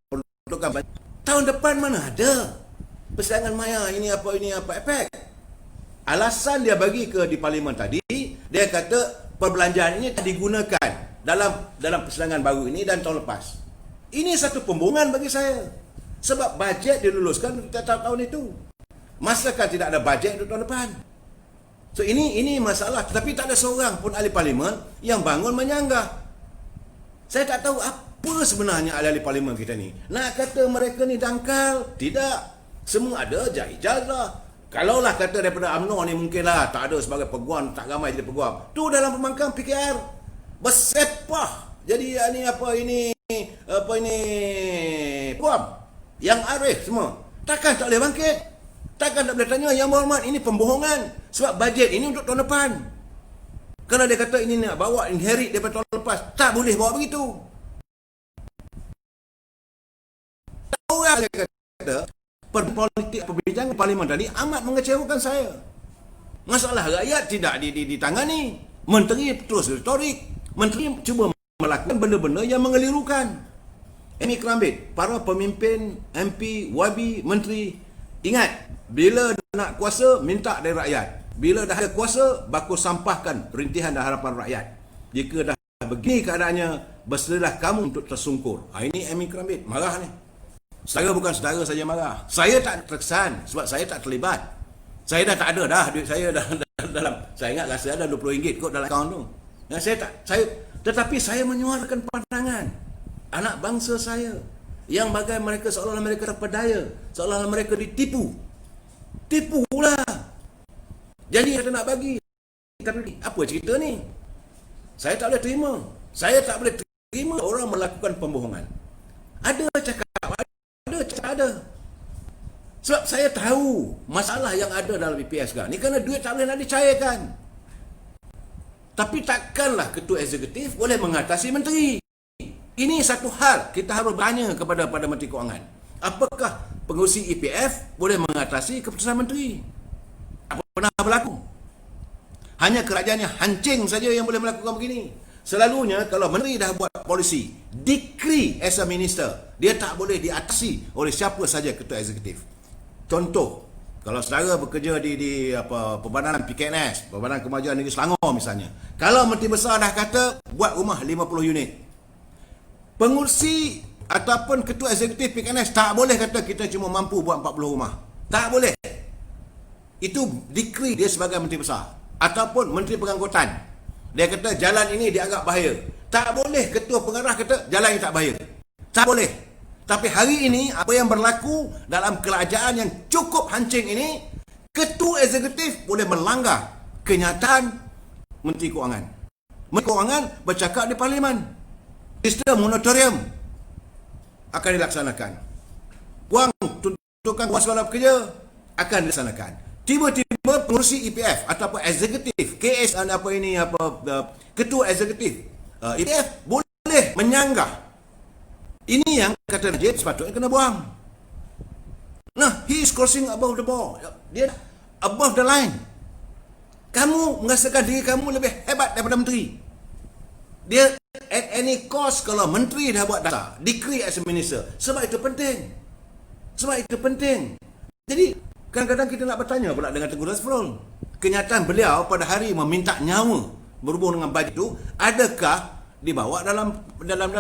peruntukan tahun depan mana ada persidangan Maya ini apa efek. Alasan dia bagi di parlimen tadi, dia kata perbelanjaan ini tak digunakan dalam persidangan baru ini dan tahun lepas. Ini satu pembohongan bagi saya. Sebab bajet diluluskan tahun itu. Masakan tidak ada bajet untuk tahun depan. So ini masalah. Tapi tak ada seorang pun ahli parlimen yang bangun menyanggah. Saya tak tahu apa sebenarnya ahli parlimen kita ni. Nak kata mereka ni dangkal? Tidak. Semua ada ijazah. Kalaulah kata daripada UMNO ni mungkinlah tak ada sebagai peguam, tak ramai jadi peguam. Tu dalam pembangkang PKR. Bersepah. Jadi ini peguam. Yang arif semua. Takkan tak boleh bangkit? Takkan tak boleh tanya, Yang Berhormat, ini pembohongan. Sebab bajet ini untuk tahun depan. Kalau dia kata ini nak bawa inherit daripada tahun lepas, tak boleh bawa begitu. Orang dia kata, politik perbincangan parlimen tadi amat mengecewakan saya. Masalah rakyat tidak ditangani. Menteri terus retorik. Menteri cuba melakukan benda-benda yang mengelirukan. Amy Kerambit, para pemimpin, MP, YB, menteri, ingat, bila nak kuasa, minta dari rakyat. Bila dah ada kuasa, baku sampahkan perintihan dan harapan rakyat. Jika dah begini keadaannya, bersedialah kamu untuk tersungkur. Ini Amy Kerambit, marah ni. Saudara bukan saudara saja marah. Saya tak terkesan sebab saya tak terlibat. Saya dah tak ada dah duit saya dalam. Saya ingat rasa ada RM20 kot dalam akaun tu. Tetapi saya menyuarakan pandangan anak bangsa saya yang bagai mereka seolah-olah mereka terpedaya, seolah-olah mereka ditipu. Tipulah. Jadi ada nak bagi. Tapi apa cerita ni? Saya tak boleh terima. Saya tak boleh terima orang melakukan pembohongan. Ada cakap ada. Sebab saya tahu masalah yang ada dalam BPS sekarang ni kerana duit tak boleh nak dicairkan. Tapi takkanlah ketua eksekutif boleh mengatasi menteri. Ini satu hal kita harus bertanya kepada Menteri Kewangan. Apakah pengurusi EPF boleh mengatasi keputusan menteri? Apa pernah berlaku? Hanya kerajaan yang hancing saja yang boleh melakukan begini. Selalunya kalau menteri dah buat polisi, decree as a minister, dia tak boleh diatasi oleh siapa saja ketua eksekutif. Contoh, kalau saudara bekerja di Pembandaran PKNS, Pembandaran Kemajuan Negeri Selangor misalnya. Kalau menteri besar dah kata buat rumah 50 unit. Pengurusi ataupun ketua eksekutif PKNS tak boleh kata kita cuma mampu buat 40 rumah. Tak boleh. Itu decree dia sebagai menteri besar. Ataupun menteri pengangkutan. Dia kata jalan ini dianggap bahaya. Tak boleh ketua pengarah kata jalan ini tak bahaya. Tak boleh. Tapi hari ini apa yang berlaku dalam kerajaan yang cukup hancing ini, ketua eksekutif boleh melanggar kenyataan Menteri Kewangan. Menteri Kewangan bercakap di parlimen. Sistem moratorium akan dilaksanakan. Wang tuntukan kuasa pekerja akan dilaksanakan. Tiba-tiba pengurusi EPF ataupun eksekutif KS ketua eksekutif EPF boleh menyanggah. Ini yang kata Najib sepatutnya kena buang. Nah, he is crossing above the bar. Dia above the line. Kamu merasakan diri kamu lebih hebat daripada menteri. Dia at any cost kalau menteri dah buat dasar, decree as a minister. Sebab itu penting. Jadi kadang-kadang kita nak bertanya pula dengan Tengku Razifrul. Kenyataan beliau pada hari meminta nyawa berhubung dengan bajet itu, adakah dibawa dalam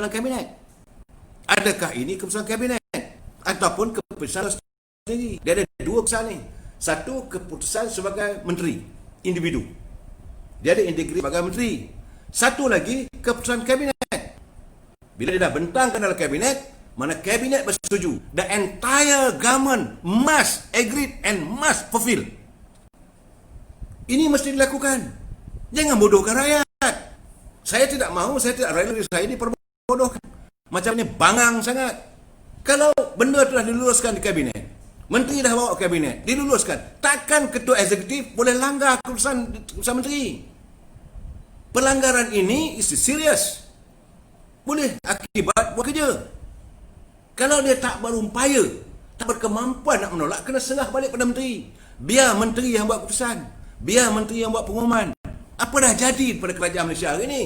kabinet? Adakah ini keputusan kabinet? Ataupun keputusan sendiri? Dia ada dua keputusan ni. Satu, keputusan sebagai menteri, individu. Dia ada integriti sebagai menteri. Satu lagi, keputusan kabinet. Bila dia dah bentangkan dalam kabinet, mana kabinet bersetuju, the entire government must agree and must fulfill. Ini mesti dilakukan. Jangan bodohkan rakyat. Saya tidak mahu, saya tidak rela diri saya diperbodohkan. Macam ni bangang sangat. Kalau benda telah diluluskan di kabinet, menteri dah bawa kabinet, diluluskan, takkan ketua eksekutif boleh langgar keputusan menteri. Pelanggaran ini is serius. Boleh akibat buat kerja. Kalau dia tak berumpaya, tak berkemampuan nak menolak, kena serah balik pada menteri. Biar menteri yang buat keputusan. Biar menteri yang buat pengumuman. Apa dah jadi pada kerajaan Malaysia hari ini?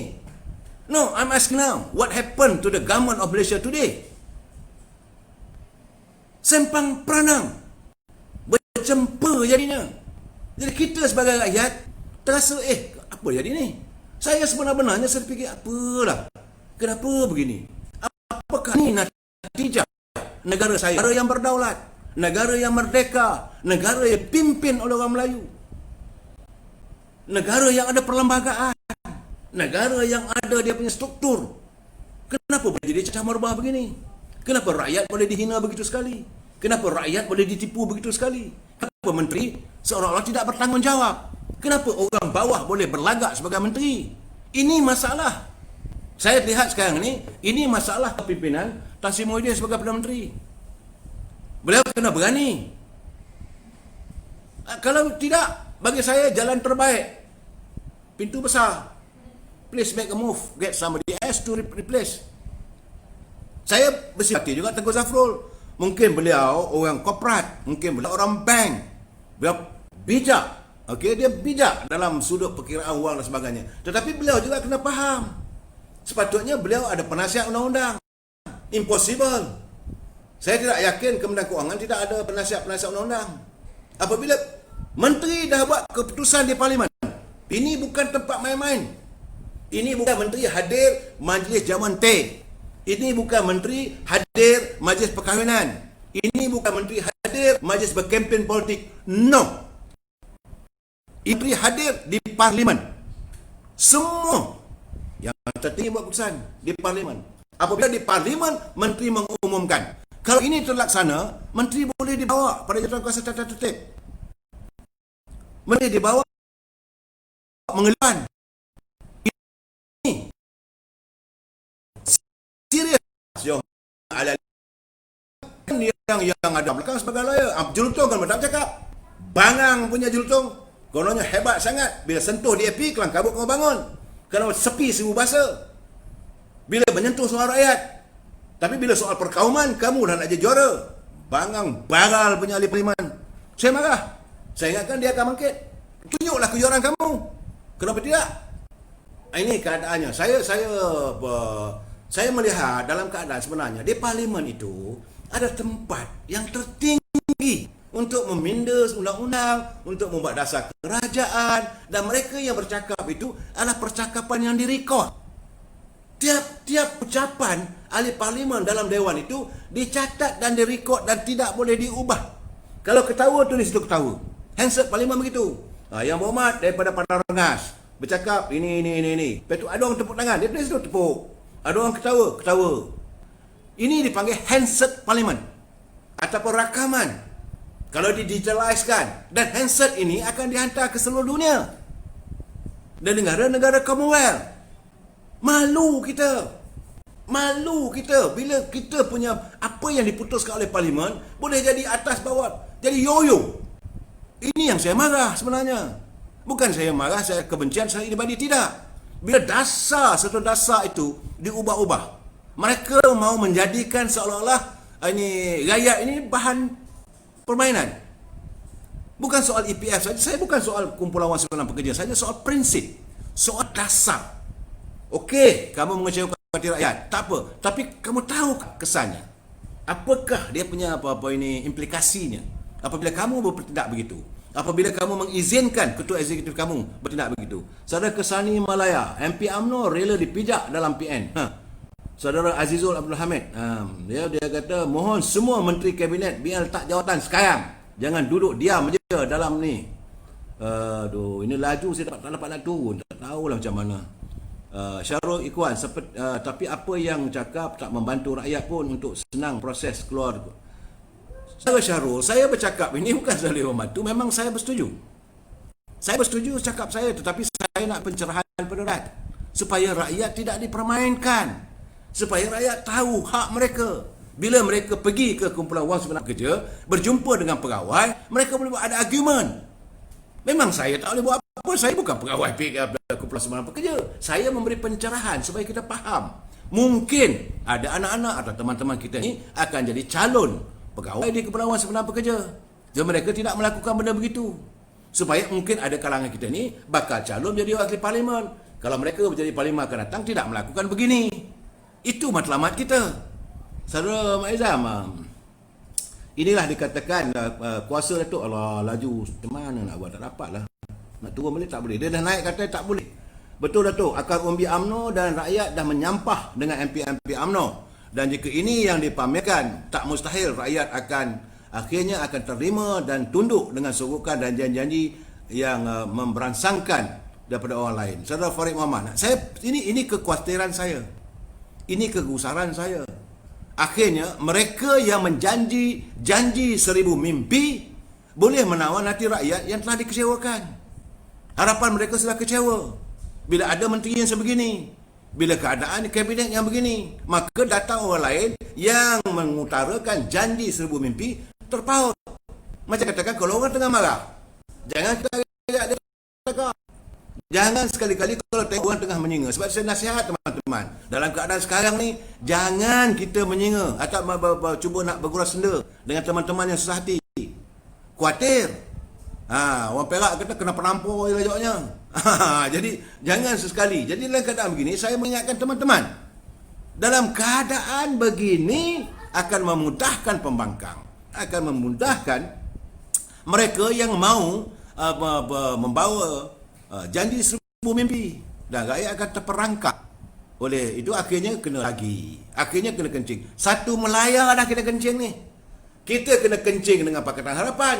No, I'm asking now, what happened to the government of Malaysia today? Sempang peranang, bercempa jadinya. Jadi kita sebagai rakyat terasa, apa jadi ni? Saya sebenar-benarnya saya fikir, apalah, kenapa begini? Apakah ni natijah negara saya? Negara yang berdaulat, negara yang merdeka, negara yang pimpin oleh orang Melayu, negara yang ada perlembagaan, negara yang ada dia punya struktur. Kenapa boleh jadi cacah merbah begini? Kenapa rakyat boleh dihina begitu sekali? Kenapa rakyat boleh ditipu begitu sekali? Kenapa menteri seolah-olah tidak bertanggungjawab? Kenapa orang bawah boleh berlagak sebagai menteri? Ini masalah. Saya lihat sekarang ini masalah pimpinan Tan Sri Muhyiddin sebagai Perdana Menteri. Beliau kena berani. Kalau tidak, bagi saya jalan terbaik, pintu besar. Please make a move, get somebody else to replace. Saya bersimpati juga Tengku Zafrul. Mungkin beliau orang korporat, mungkin beliau orang bank. Beliau bijak. Okey, dia bijak dalam sudut perkiraan wang dan sebagainya. Tetapi beliau juga kena faham. Sepatutnya beliau ada penasihat undang-undang. Impossible. Saya tidak yakin Kementerian Kewangan tidak ada penasihat-penasihat undang-undang. Apabila menteri dah buat keputusan di parlimen, ini bukan tempat main-main. Ini bukan menteri hadir majlis jamuan teh. Ini bukan menteri hadir majlis perkahwinan. Ini bukan menteri hadir majlis berkempen politik. No. Menteri hadir di parlimen. Semua yang tertinggi buat keputusan di parlimen. Apabila di parlimen, menteri mengumumkan. Kalau ini terlaksana, menteri boleh dibawa pada jawatan kuasa tata tertib. Menteri dibawa mengeluarkan. Ini serius yang ada yang ada belakang sebagai lawyer. Julutong kan tak cakap. Bangang punya julutong, kononnya hebat sangat. Bila sentuh DAP, kelang kabut kau bangun. Kerana sepi seribu bahasa. Bila menyentuh soal rakyat. Tapi bila soal perkauman, kamu dah nak jadi juara. Bangang baral punya ahli parlimen. Saya marah. Saya ingatkan dia akan bangkit. Tunjuklah kejuaraan kamu. Kenapa tidak? Ini keadaannya. Saya melihat dalam keadaan sebenarnya di parlimen itu ada tempat yang tertinggi untuk meminda undang-undang, untuk membuat dasar kerajaan, dan mereka yang bercakap itu adalah percakapan yang direkod. Tiap-tiap ucapan ahli parlimen dalam dewan itu dicatat dan direkod dan tidak boleh diubah. Kalau ketawa, tulis itu ketawa. Handset parlimen begitu. Yang berhormat daripada Padang Rengas bercakap ini. Lepas tu ada orang tepuk tangan, dia tulis itu tepuk. Ada orang ketawa. Ini dipanggil handset parlimen ataupun rakaman. Kalau digitaliskan, dan handset ini akan dihantar ke seluruh dunia dan negara-negara Commonwealth. Malu kita bila kita punya apa yang diputuskan oleh parlimen boleh jadi atas bawah, jadi yoyo. Ini yang saya marah sebenarnya. Bukan saya marah, saya kebencian, saya dibanding tidak. Bila satu dasar itu diubah-ubah, mereka mau menjadikan seolah-olah ini rakyat ini bahan permainan. Bukan soal EPF saja. Saya bukan soal kumpulan wang simpanan pekerja saja, soal prinsip, soal dasar. Okey, kamu mengecewakan hati rakyat, tak apa. Tapi kamu tahu kesannya? Apakah dia punya apa-apa ini implikasinya? Apabila kamu bertindak begitu, apabila kamu mengizinkan ketua eksekutif kamu bertindak begitu. Saudara Kesani Malaya, MP UMNO rela dipijak dalam PN. Saudara Azizul Abdul Hamid, dia kata mohon semua menteri kabinet biar letak jawatan sekarang. Jangan duduk diam je dalam ni. Aduh, ini laju saya tak dapat nak turun. Tak tahulah macam mana. Syarul Ikhwan, tapi apa yang cakap tak membantu rakyat pun untuk senang proses keluar. Saudara Syarul, saya bercakap ini bukan saling membantu, memang saya bersetuju. Saya bersetuju cakap saya, tetapi saya saya nak pencerahan pada rakyat. Supaya rakyat tidak dipermainkan. Supaya rakyat tahu hak mereka. Bila mereka pergi ke kumpulan wang simpanan pekerja, berjumpa dengan pegawai, mereka boleh buat ada argument. Memang saya tak boleh buat apa. Saya bukan pegawai kumpulan simpanan pekerja. Saya memberi pencerahan supaya kita faham. Mungkin ada anak-anak atau teman-teman kita ni akan jadi calon pegawai di kumpulan wang simpanan pekerja. Dan mereka tidak melakukan benda begitu. Supaya mungkin ada kalangan kita ni bakal calon menjadi wakil parlimen. Kalau mereka menjadi parlimen akan datang tidak melakukan begini. Itu matlamat kita. Saudara Mak Izam, inilah dikatakan kuasa Datuk. Allah, laju macam mana nak buat, tak dapat lah. Nak turun balik tak boleh. Dia dah naik kata tak boleh. Betul Datuk, akar umbi UMNO dan rakyat dah menyampah dengan MP-MP UMNO. Dan jika ini yang dipamerkan, tak mustahil rakyat akhirnya akan terima dan tunduk dengan sogokan dan janji-janji yang memberansangkan daripada orang lain. Saudara Farid Muhammad, ini kekhawatiran saya. Ini kegusaran saya. Akhirnya mereka yang janji 1000 mimpi boleh menawan hati rakyat yang telah dikecewakan. Harapan mereka sudah kecewa. Bila ada menteri yang sebegini, bila keadaan kabinet yang begini, maka datang orang lain yang mengutarakan janji 1000 mimpi terpaut. Macam katakan kalau orang tengah marah, jangan kita ajak dia cakap. Jangan sekali-kali kalau tengok orang tengah menyinga. Sebab saya nasihat teman-teman, dalam keadaan sekarang ni, jangan kita menyinga atau cuba nak bergurau senda dengan teman-teman yang susah hati. Khawatir. Orang Perak kata kena penampor eloknya. Jadi jangan sesekali. Jadi dalam keadaan begini, saya mengingatkan teman-teman, dalam keadaan begini akan memudahkan pembangkang, akan memudahkan mereka yang mahu membawa janji 1000 mimpi, dan rakyat akan terperangkap oleh itu. Akhirnya kena kencing. Satu melayar dah kena kencing ni. Kita kena kencing dengan Pakatan Harapan.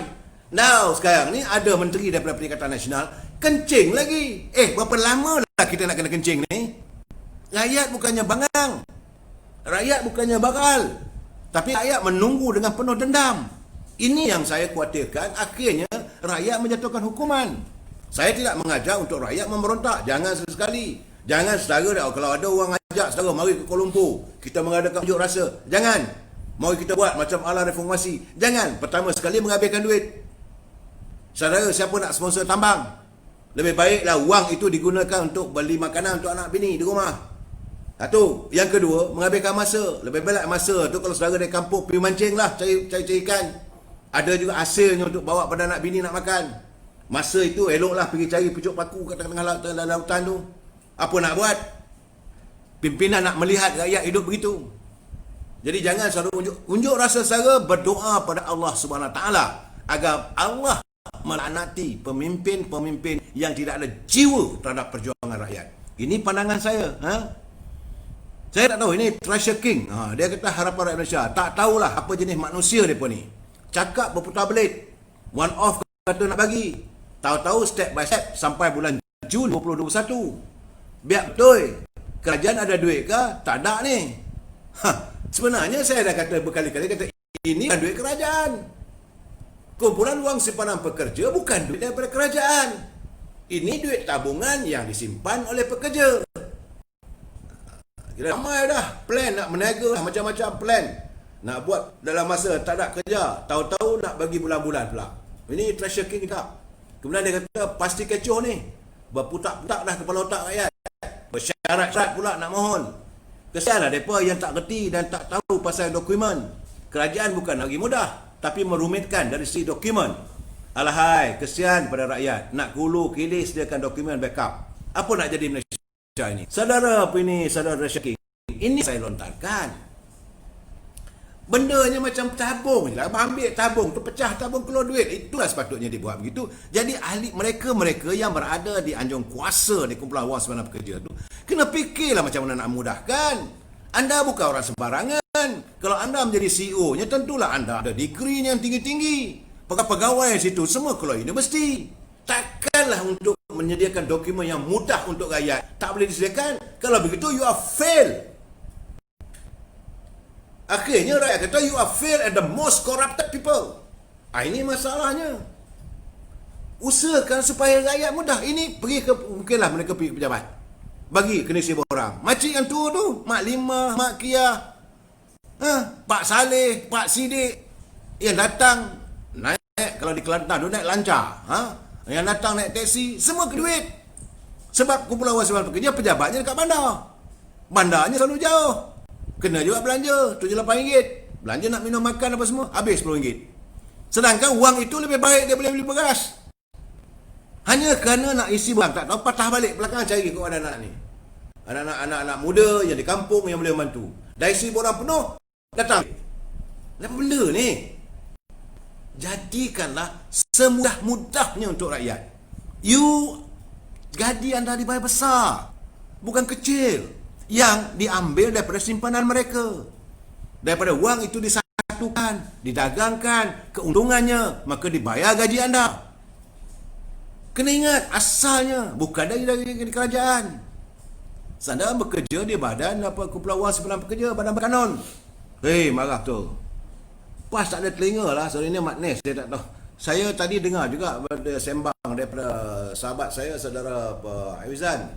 Now sekarang ni ada menteri daripada Perikatan Nasional kencing lagi. Berapa lama lah kita nak kena kencing ni? Rakyat bukannya bangang, rakyat bukannya bakal, tapi rakyat menunggu dengan penuh dendam. Ini yang saya khawatirkan, akhirnya rakyat menjatuhkan hukuman. Saya tidak mengajar untuk rakyat memberontak. Jangan sesekali. Jangan saudara, kalau ada orang ajak saudara, mari ke Kuala Lumpur, kita mengadakan unjuk rasa. Jangan. Mari kita buat macam ala reformasi. Jangan. Pertama sekali menghabiskan duit. Saudara, siapa nak sponsor tambang? Lebih baiklah wang itu digunakan untuk beli makanan untuk anak bini di rumah. Satu. Yang kedua, menghabiskan masa. Lebih baik masa tu kalau saudara dari kampung pergi mancing lah, cari ikan. Ada juga hasilnya untuk bawa pada anak bini nak makan. Masa itu eloklah pergi cari pucuk paku kat tengah lautan tu. Apa nak buat? Pimpinan nak melihat rakyat hidup begitu. Jadi jangan selalu unjuk rasa saudara, berdoa pada Allah Subhanahu Wa Taala agar Allah melaknati pemimpin-pemimpin yang tidak ada jiwa terhadap perjuangan rakyat. Ini pandangan saya. Saya tak tahu, ini Treasure King. Dia kata harapan rakyat Malaysia. Tak tahulah apa jenis manusia mereka ni. Cakap berputar belit. One off kata nak bagi. Tahu-tahu step by step sampai bulan Jun 2021. Biar betul. Kerajaan ada duit ke? Tak ada ni. Sebenarnya saya dah kata berkali-kali, kata ini bukan duit kerajaan. Kumpulan wang simpanan pekerja bukan duit daripada kerajaan. Ini duit tabungan yang disimpan oleh pekerja. Kira ramai dah plan nak meniaga, macam-macam plan nak buat dalam masa tak ada kerja. Tahu-tahu nak bagi bulan-bulan pula. Ini Treasure King tak. Kemudian dia kata pasti kecoh ni. Berputak-putak dah kepala otak rakyat. Bersyarat-syarat pula nak mohon. Kesianlah mereka yang tak reti dan tak tahu pasal dokumen. Kerajaan bukan lagi mudah, tapi merumitkan dari segi dokumen. Alahai, kesian pada rakyat. Nak hulu kilis sediakan dokumen backup. Apa nak jadi Malaysia ini? Saudara apa ini, saudara Syakir? Ini saya lontarkan. Bendanya macam tabung je lah. Ambil tabung tu, pecah tabung, keluar duit. Itulah sepatutnya dibuat begitu. Jadi ahli mereka yang berada di anjung kuasa di kumpulan wang simpanan pekerja tu, kena fikirlah macam mana nak mudahkan. Anda bukan orang sembarangan. Kalau anda menjadi CEO-nya, tentulah anda ada degree yang tinggi-tinggi. Pegawai di situ semua keluar universiti. Takkanlah untuk menyediakan dokumen yang mudah untuk rakyat tak boleh disediakan. Kalau begitu, you are fail. Akhirnya rakyat kata you are fail and the most corrupted people. Ini masalahnya. Usahakan supaya rakyat mudah. Ini pergi ke, mungkinlah mereka pergi ke pejabat. Bagi kena siapa orang. Makcik yang tua tu, Mak Lima, Mak Kia, Pak Saleh, Pak Sidik, yang datang naik, kalau di Kelantan tu naik lancar. Yang datang naik teksi, semua ke duit. Sebab kumpulan wasit pekerja, pejabatnya dekat bandar. Bandarnya selalu jauh. Kena juga belanja, RM78. Belanja nak minum makan apa semua, habis RM10. Sedangkan wang itu lebih baik dia boleh beli beras. Hanya kerana nak isi barang, tak tahu, patah balik belakang cari kau anak-anak ni. Anak-anak muda yang di kampung yang boleh membantu. Dah isi borang penuh, datang. Apa benda ni? Jadikanlah semudah-mudahnya untuk rakyat. Gaji anda dibayar besar, bukan kecil, yang diambil daripada simpanan mereka. Daripada wang itu disatukan, didagangkan, keuntungannya, maka dibayar gaji anda. Kena ingat, asalnya bukan dari kerajaan. Anda bekerja di badan kumpulan wang simpan pekerja, badan berkanun. Marah tu. Pas tak ada telinga lah, so ini maknanya saya tak tahu. Saya tadi dengar juga sembang daripada sahabat saya, saudara Aizan,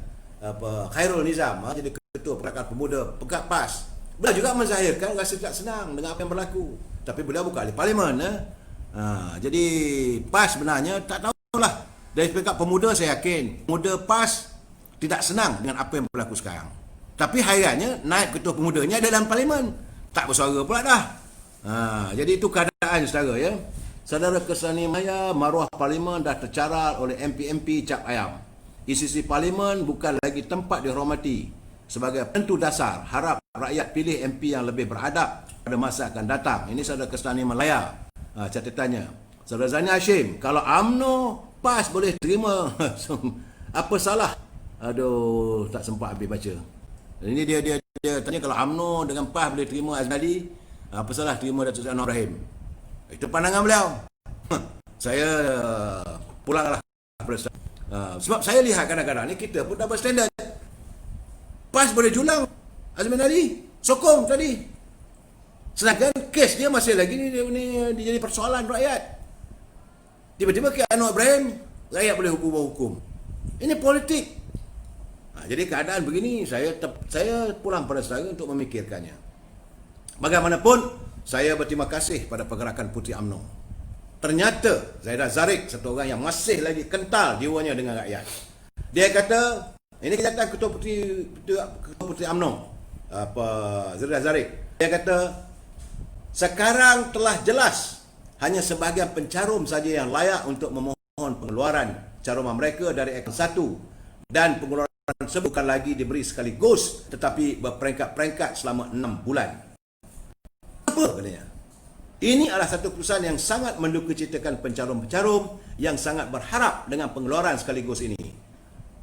Khairul Nizam, jadi ketua Pergerakan Pemuda Pegat PAS. Beliau juga menzahirkan rasa tak senang dengan apa yang berlaku. Tapi beliau bukan ahli parlimen. Jadi PAS sebenarnya tak tahulah. Dari Pergerakan Pemuda saya yakin pemuda PAS tidak senang dengan apa yang berlaku sekarang. Tapi hairannya naik ketua pemudanya ada dalam parlimen. Tak bersuara pula dah. Jadi itu keadaan saudara ya. Saudara Kesani Maya, maruah parlimen dah tercarar oleh MP-MP cap ayam. Isi parlimen bukan lagi tempat dihormati. Sebagai penentu dasar, harap rakyat pilih MP yang lebih beradab pada masa akan datang. Ini saudara Kesani Malaya. Catatannya. Saudara Zani Hashim, kalau UMNO PAS boleh terima, apa salah? Aduh, tak sempat habis baca. Ini dia tanya kalau UMNO dengan PAS boleh terima Aznali, apa salah terima Datuk Seri Anwar Ibrahim? Itu pandangan beliau. Saya pulanglah. Sebab saya lihat kadang-kadang ni kita pun dapat standard. PAS boleh julang Azmin Ali, sokong tadi. Sedangkan kes dia masih lagi ni jadi persoalan rakyat. Tiba-tiba ke Anwar Ibrahim, rakyat boleh hukum. Ini politik. Jadi keadaan begini, saya pulang pada saudara untuk memikirkannya. Bagaimanapun, saya berterima kasih pada Pergerakan Puteri UMNO. Ternyata Zaidah Zarif, satu orang yang masih lagi kental jiwanya dengan rakyat. Dia kata, ini kenyataan Ketua Puteri UMNO, Zaidah Zarif. Dia kata, sekarang telah jelas hanya sebahagian pencarum saja yang layak untuk memohon pengeluaran caruman mereka dari Akaun 1, dan pengeluaran tersebut bukan lagi diberi sekaligus tetapi berperingkat-peringkat selama 6 bulan. Apa katanya? Ini adalah satu keputusan yang sangat mendukacitakan pencarum-pencarum yang sangat berharap dengan pengeluaran sekaligus ini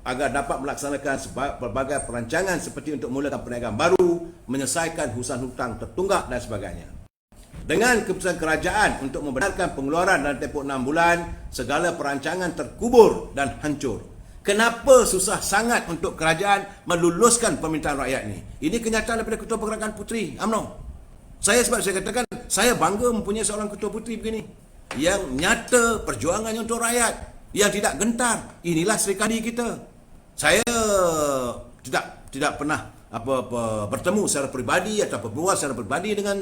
agar dapat melaksanakan pelbagai perancangan seperti untuk memulakan perniagaan baru, menyelesaikan hutang tertunggak dan sebagainya. Dengan keputusan kerajaan untuk membenarkan pengeluaran dalam tempoh 6 bulan, segala perancangan terkubur dan hancur. Kenapa susah sangat untuk kerajaan meluluskan permintaan rakyat ni? Ini kenyataan daripada Ketua Pergerakan Puteri UMNO. Sebab saya katakan, saya bangga mempunyai seorang Ketua Puteri begini, yang nyata perjuangannya untuk rakyat, yang tidak gentar. Inilah serikandi kita. Saya tidak pernah bertemu secara peribadi atau berbual secara peribadi dengan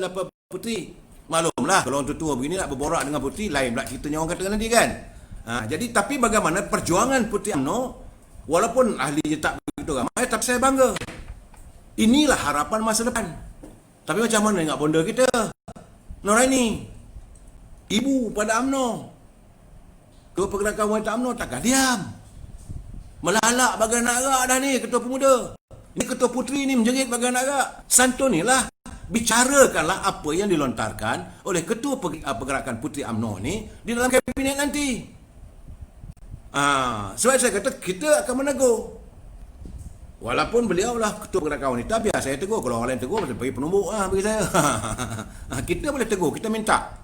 Puteri. Maklumlah, kalau orang tua begini nak berborak dengan Puteri, lain pula ceritanya orang kata nanti kan. Jadi tapi bagaimana perjuangan Puteri UMNO, walaupun ahlinya tak begitu ramai, tapi saya bangga. Inilah harapan masa depan. Tapi macam mana dengan bonda kita, Noraini, ibu pada UMNO, Ketua Pergerakan Wanita UMNO, takkan diam. Melalak bagai anak agak dah ni Ketua Pemuda. Ini Ketua Puteri ni menjerit bagai anak agak. Santunilah, bicarakanlah apa yang dilontarkan oleh Ketua Pergerakan Puteri UMNO ni di dalam kabinet nanti. Sebab saya kata kita akan menegur. Walaupun beliau lah Ketua Pergerakan Wanita, biar saya tegur. Kalau orang lain tegur, macam bagi penumbuk bagi saya. Kita boleh tegur, kita minta.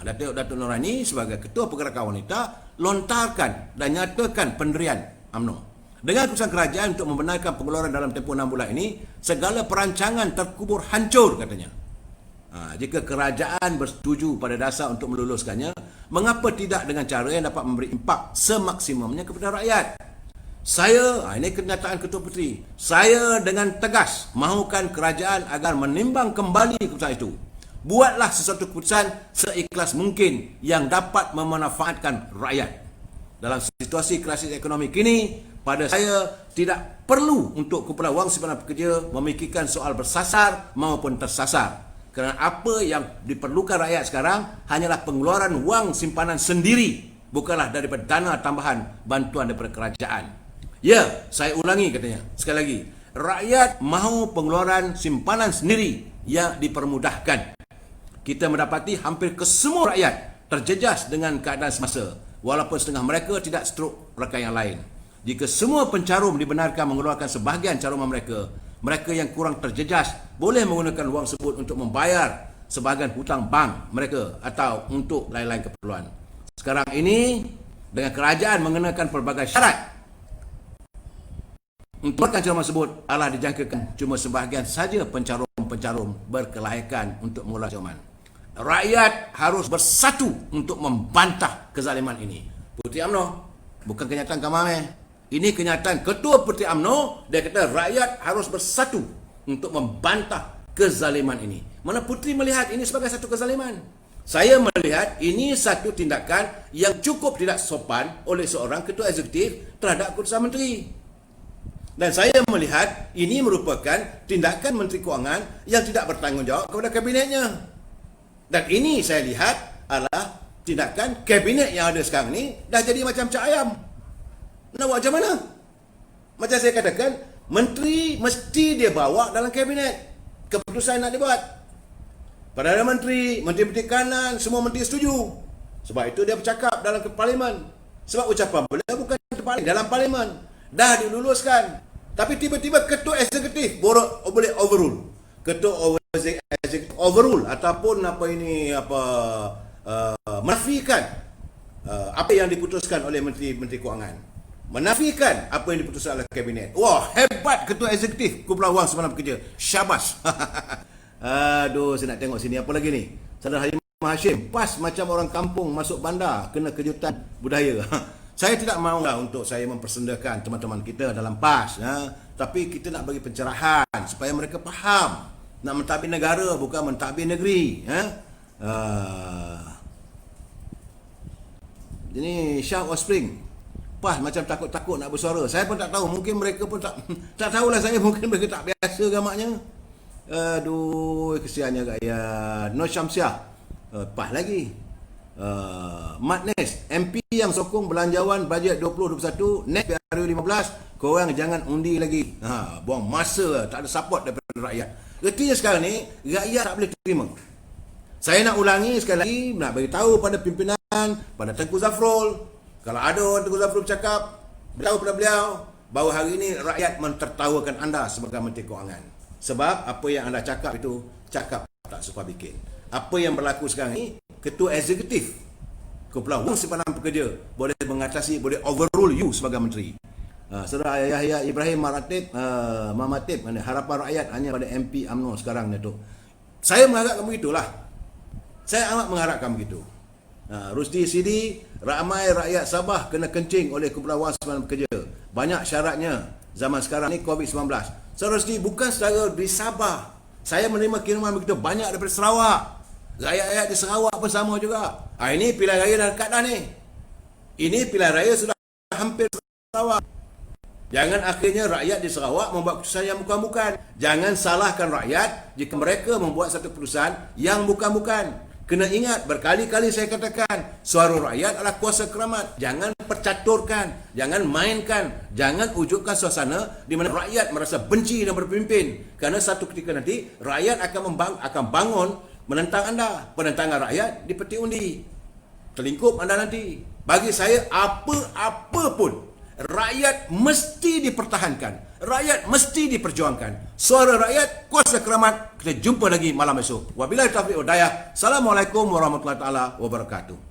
Datuk Noraini sebagai Ketua Pergerakan Wanita lontarkan dan nyatakan pendirian UMNO. Dengan keputusan kerajaan untuk membenarkan pengeluaran dalam tempoh 6 bulan ini, segala perancangan terkubur hancur katanya. Jika kerajaan bersetuju pada dasar untuk meluluskannya, Mengapa tidak dengan cara yang dapat memberi impak semaksimumnya kepada rakyat? Saya, ini kenyataan Ketua Puteri, saya dengan tegas mahukan kerajaan agar menimbang kembali keputusan itu. Buatlah sesuatu keputusan seikhlas mungkin yang dapat memanfaatkan rakyat. Dalam situasi krisis ekonomi kini, pada saya tidak perlu untuk kumpulan wang simpanan pekerja memikirkan soal bersasar maupun tersasar. Kerana apa yang diperlukan rakyat sekarang hanyalah pengeluaran wang simpanan sendiri, bukanlah daripada dana tambahan bantuan daripada kerajaan. Ya, saya ulangi katanya, sekali lagi, rakyat mahu pengeluaran simpanan sendiri yang dipermudahkan. Kita mendapati hampir kesemua rakyat terjejas dengan keadaan semasa, walaupun setengah mereka tidak strok rakan yang lain. Jika semua pencarum dibenarkan mengeluarkan sebahagian caruman mereka, mereka yang kurang terjejas boleh menggunakan wang tersebut untuk membayar sebahagian hutang bank mereka atau untuk lain-lain keperluan. Sekarang ini, dengan kerajaan mengenakan pelbagai syarat untuk caruman tersebut, adalah dijangkakan cuma sebahagian saja pencarum-pencarum berkelayakan untuk mengelola caruman. Rakyat harus bersatu untuk membantah kezaliman ini. Puteri UMNO, bukan kenyataan Kamame. Ini kenyataan Ketua Puteri UMNO. Dia kata rakyat harus bersatu untuk membantah kezaliman ini. Mana Puteri melihat ini sebagai satu kezaliman? Saya melihat ini satu tindakan yang cukup tidak sopan oleh seorang Ketua Eksekutif terhadap keputusan Menteri. Dan saya melihat ini merupakan tindakan Menteri Kewangan yang tidak bertanggungjawab kepada kabinetnya. Dan ini saya lihat adalah tindakan kabinet yang ada sekarang ni dah jadi macam cak ayam. Nak buat macam mana? Macam saya katakan, menteri mesti dia bawa dalam kabinet keputusan yang nak dibuat. Perdana Menteri, Menteri Perikanan, semua menteri setuju. Sebab itu dia bercakap dalam parlimen. Sebab ucapan beliau bukan dalam parlimen. Dah diluluskan. Tapi tiba-tiba Ketua Eksekutif boleh overrule. Ketua Eksekutif overrule ataupun menafikan apa yang diputuskan oleh Menteri Kewangan. Menafikan apa yang diputuskan oleh kabinet. Wah, hebat Ketua Eksekutif kumpulan wang simpanan pekerja. Syabas. Aduh, saya nak tengok sini apa lagi ni. Saudara Halimah Hashim, pas macam orang kampung masuk bandar kena kejutan budaya. Saya tidak mahulah untuk saya mempersendakan teman-teman kita dalam PAS, tapi kita nak bagi pencerahan supaya mereka faham. Nak mentadbir negara bukan mentadbir negeri. Ini Syah Offspring. PAS macam takut-takut nak bersuara. Saya pun tak tahu, mungkin mereka pun tak tahulah saya, mungkin mereka tak biasa gamaknya. Aduh, kesiannya rakyat. Nur Syamsiah, PAS lagi. Madness, MP yang sokong belanjawan bajet 2021 next PRU 15, korang jangan undi lagi. Buang masa, tak ada support daripada rakyat. Ertinya sekarang ni rakyat tak boleh terima. Saya nak ulangi sekali lagi, nak bagi tahu pada pimpinan, pada Tengku Zafrul, kalau ada orang Tengku Zafrul bercakap, beritahu pada beliau bahawa hari ini rakyat mentertawakan anda sebagai Menteri Kewangan. Sebab apa yang anda cakap itu cakap tak suka bikin. Apa yang berlaku sekarang ni, Ketua Eksekutif kumpulan wang simpanan pekerja boleh mengatasi, boleh overrule you sebagai menteri. Saudara Yahya Ibrahim Maratib, Mamatib, harapan rakyat hanya pada MP UMNO sekarang ni tu. Saya mengharapkan begitulah. Saya amat mengharapkan begitu. Rusdi Sidi, ramai rakyat Sabah kena kencing oleh kumpulan wang simpanan pekerja. Banyak syaratnya zaman sekarang ni COVID-19. Saudara Rusdi, bukan secara di Sabah. Saya menerima kiriman begitu banyak daripada Sarawak. Rakyat-rakyat di Sarawak pun sama juga. Ini pilihan raya dah dekat dah ni. Ini pilihan raya sudah hampir Sarawak. Jangan akhirnya rakyat di Sarawak membuat keputusan yang bukan-bukan. Jangan salahkan rakyat jika mereka membuat satu keputusan yang bukan-bukan. Kena ingat, berkali-kali saya katakan, suara rakyat adalah kuasa keramat. Jangan percaturkan, jangan mainkan, jangan wujudkan suasana di mana rakyat merasa benci dan berpimpin. Kerana satu ketika nanti, rakyat akan bangun menentang anda. Penentangan rakyat di peti undi. Terlingkup anda nanti. Bagi saya, apa-apa pun, rakyat mesti dipertahankan. Rakyat mesti diperjuangkan. Suara rakyat, kuasa keramat. Kita jumpa lagi malam esok. Wabillahi taufiq wal hidayah. Assalamualaikum warahmatullahi wabarakatuh.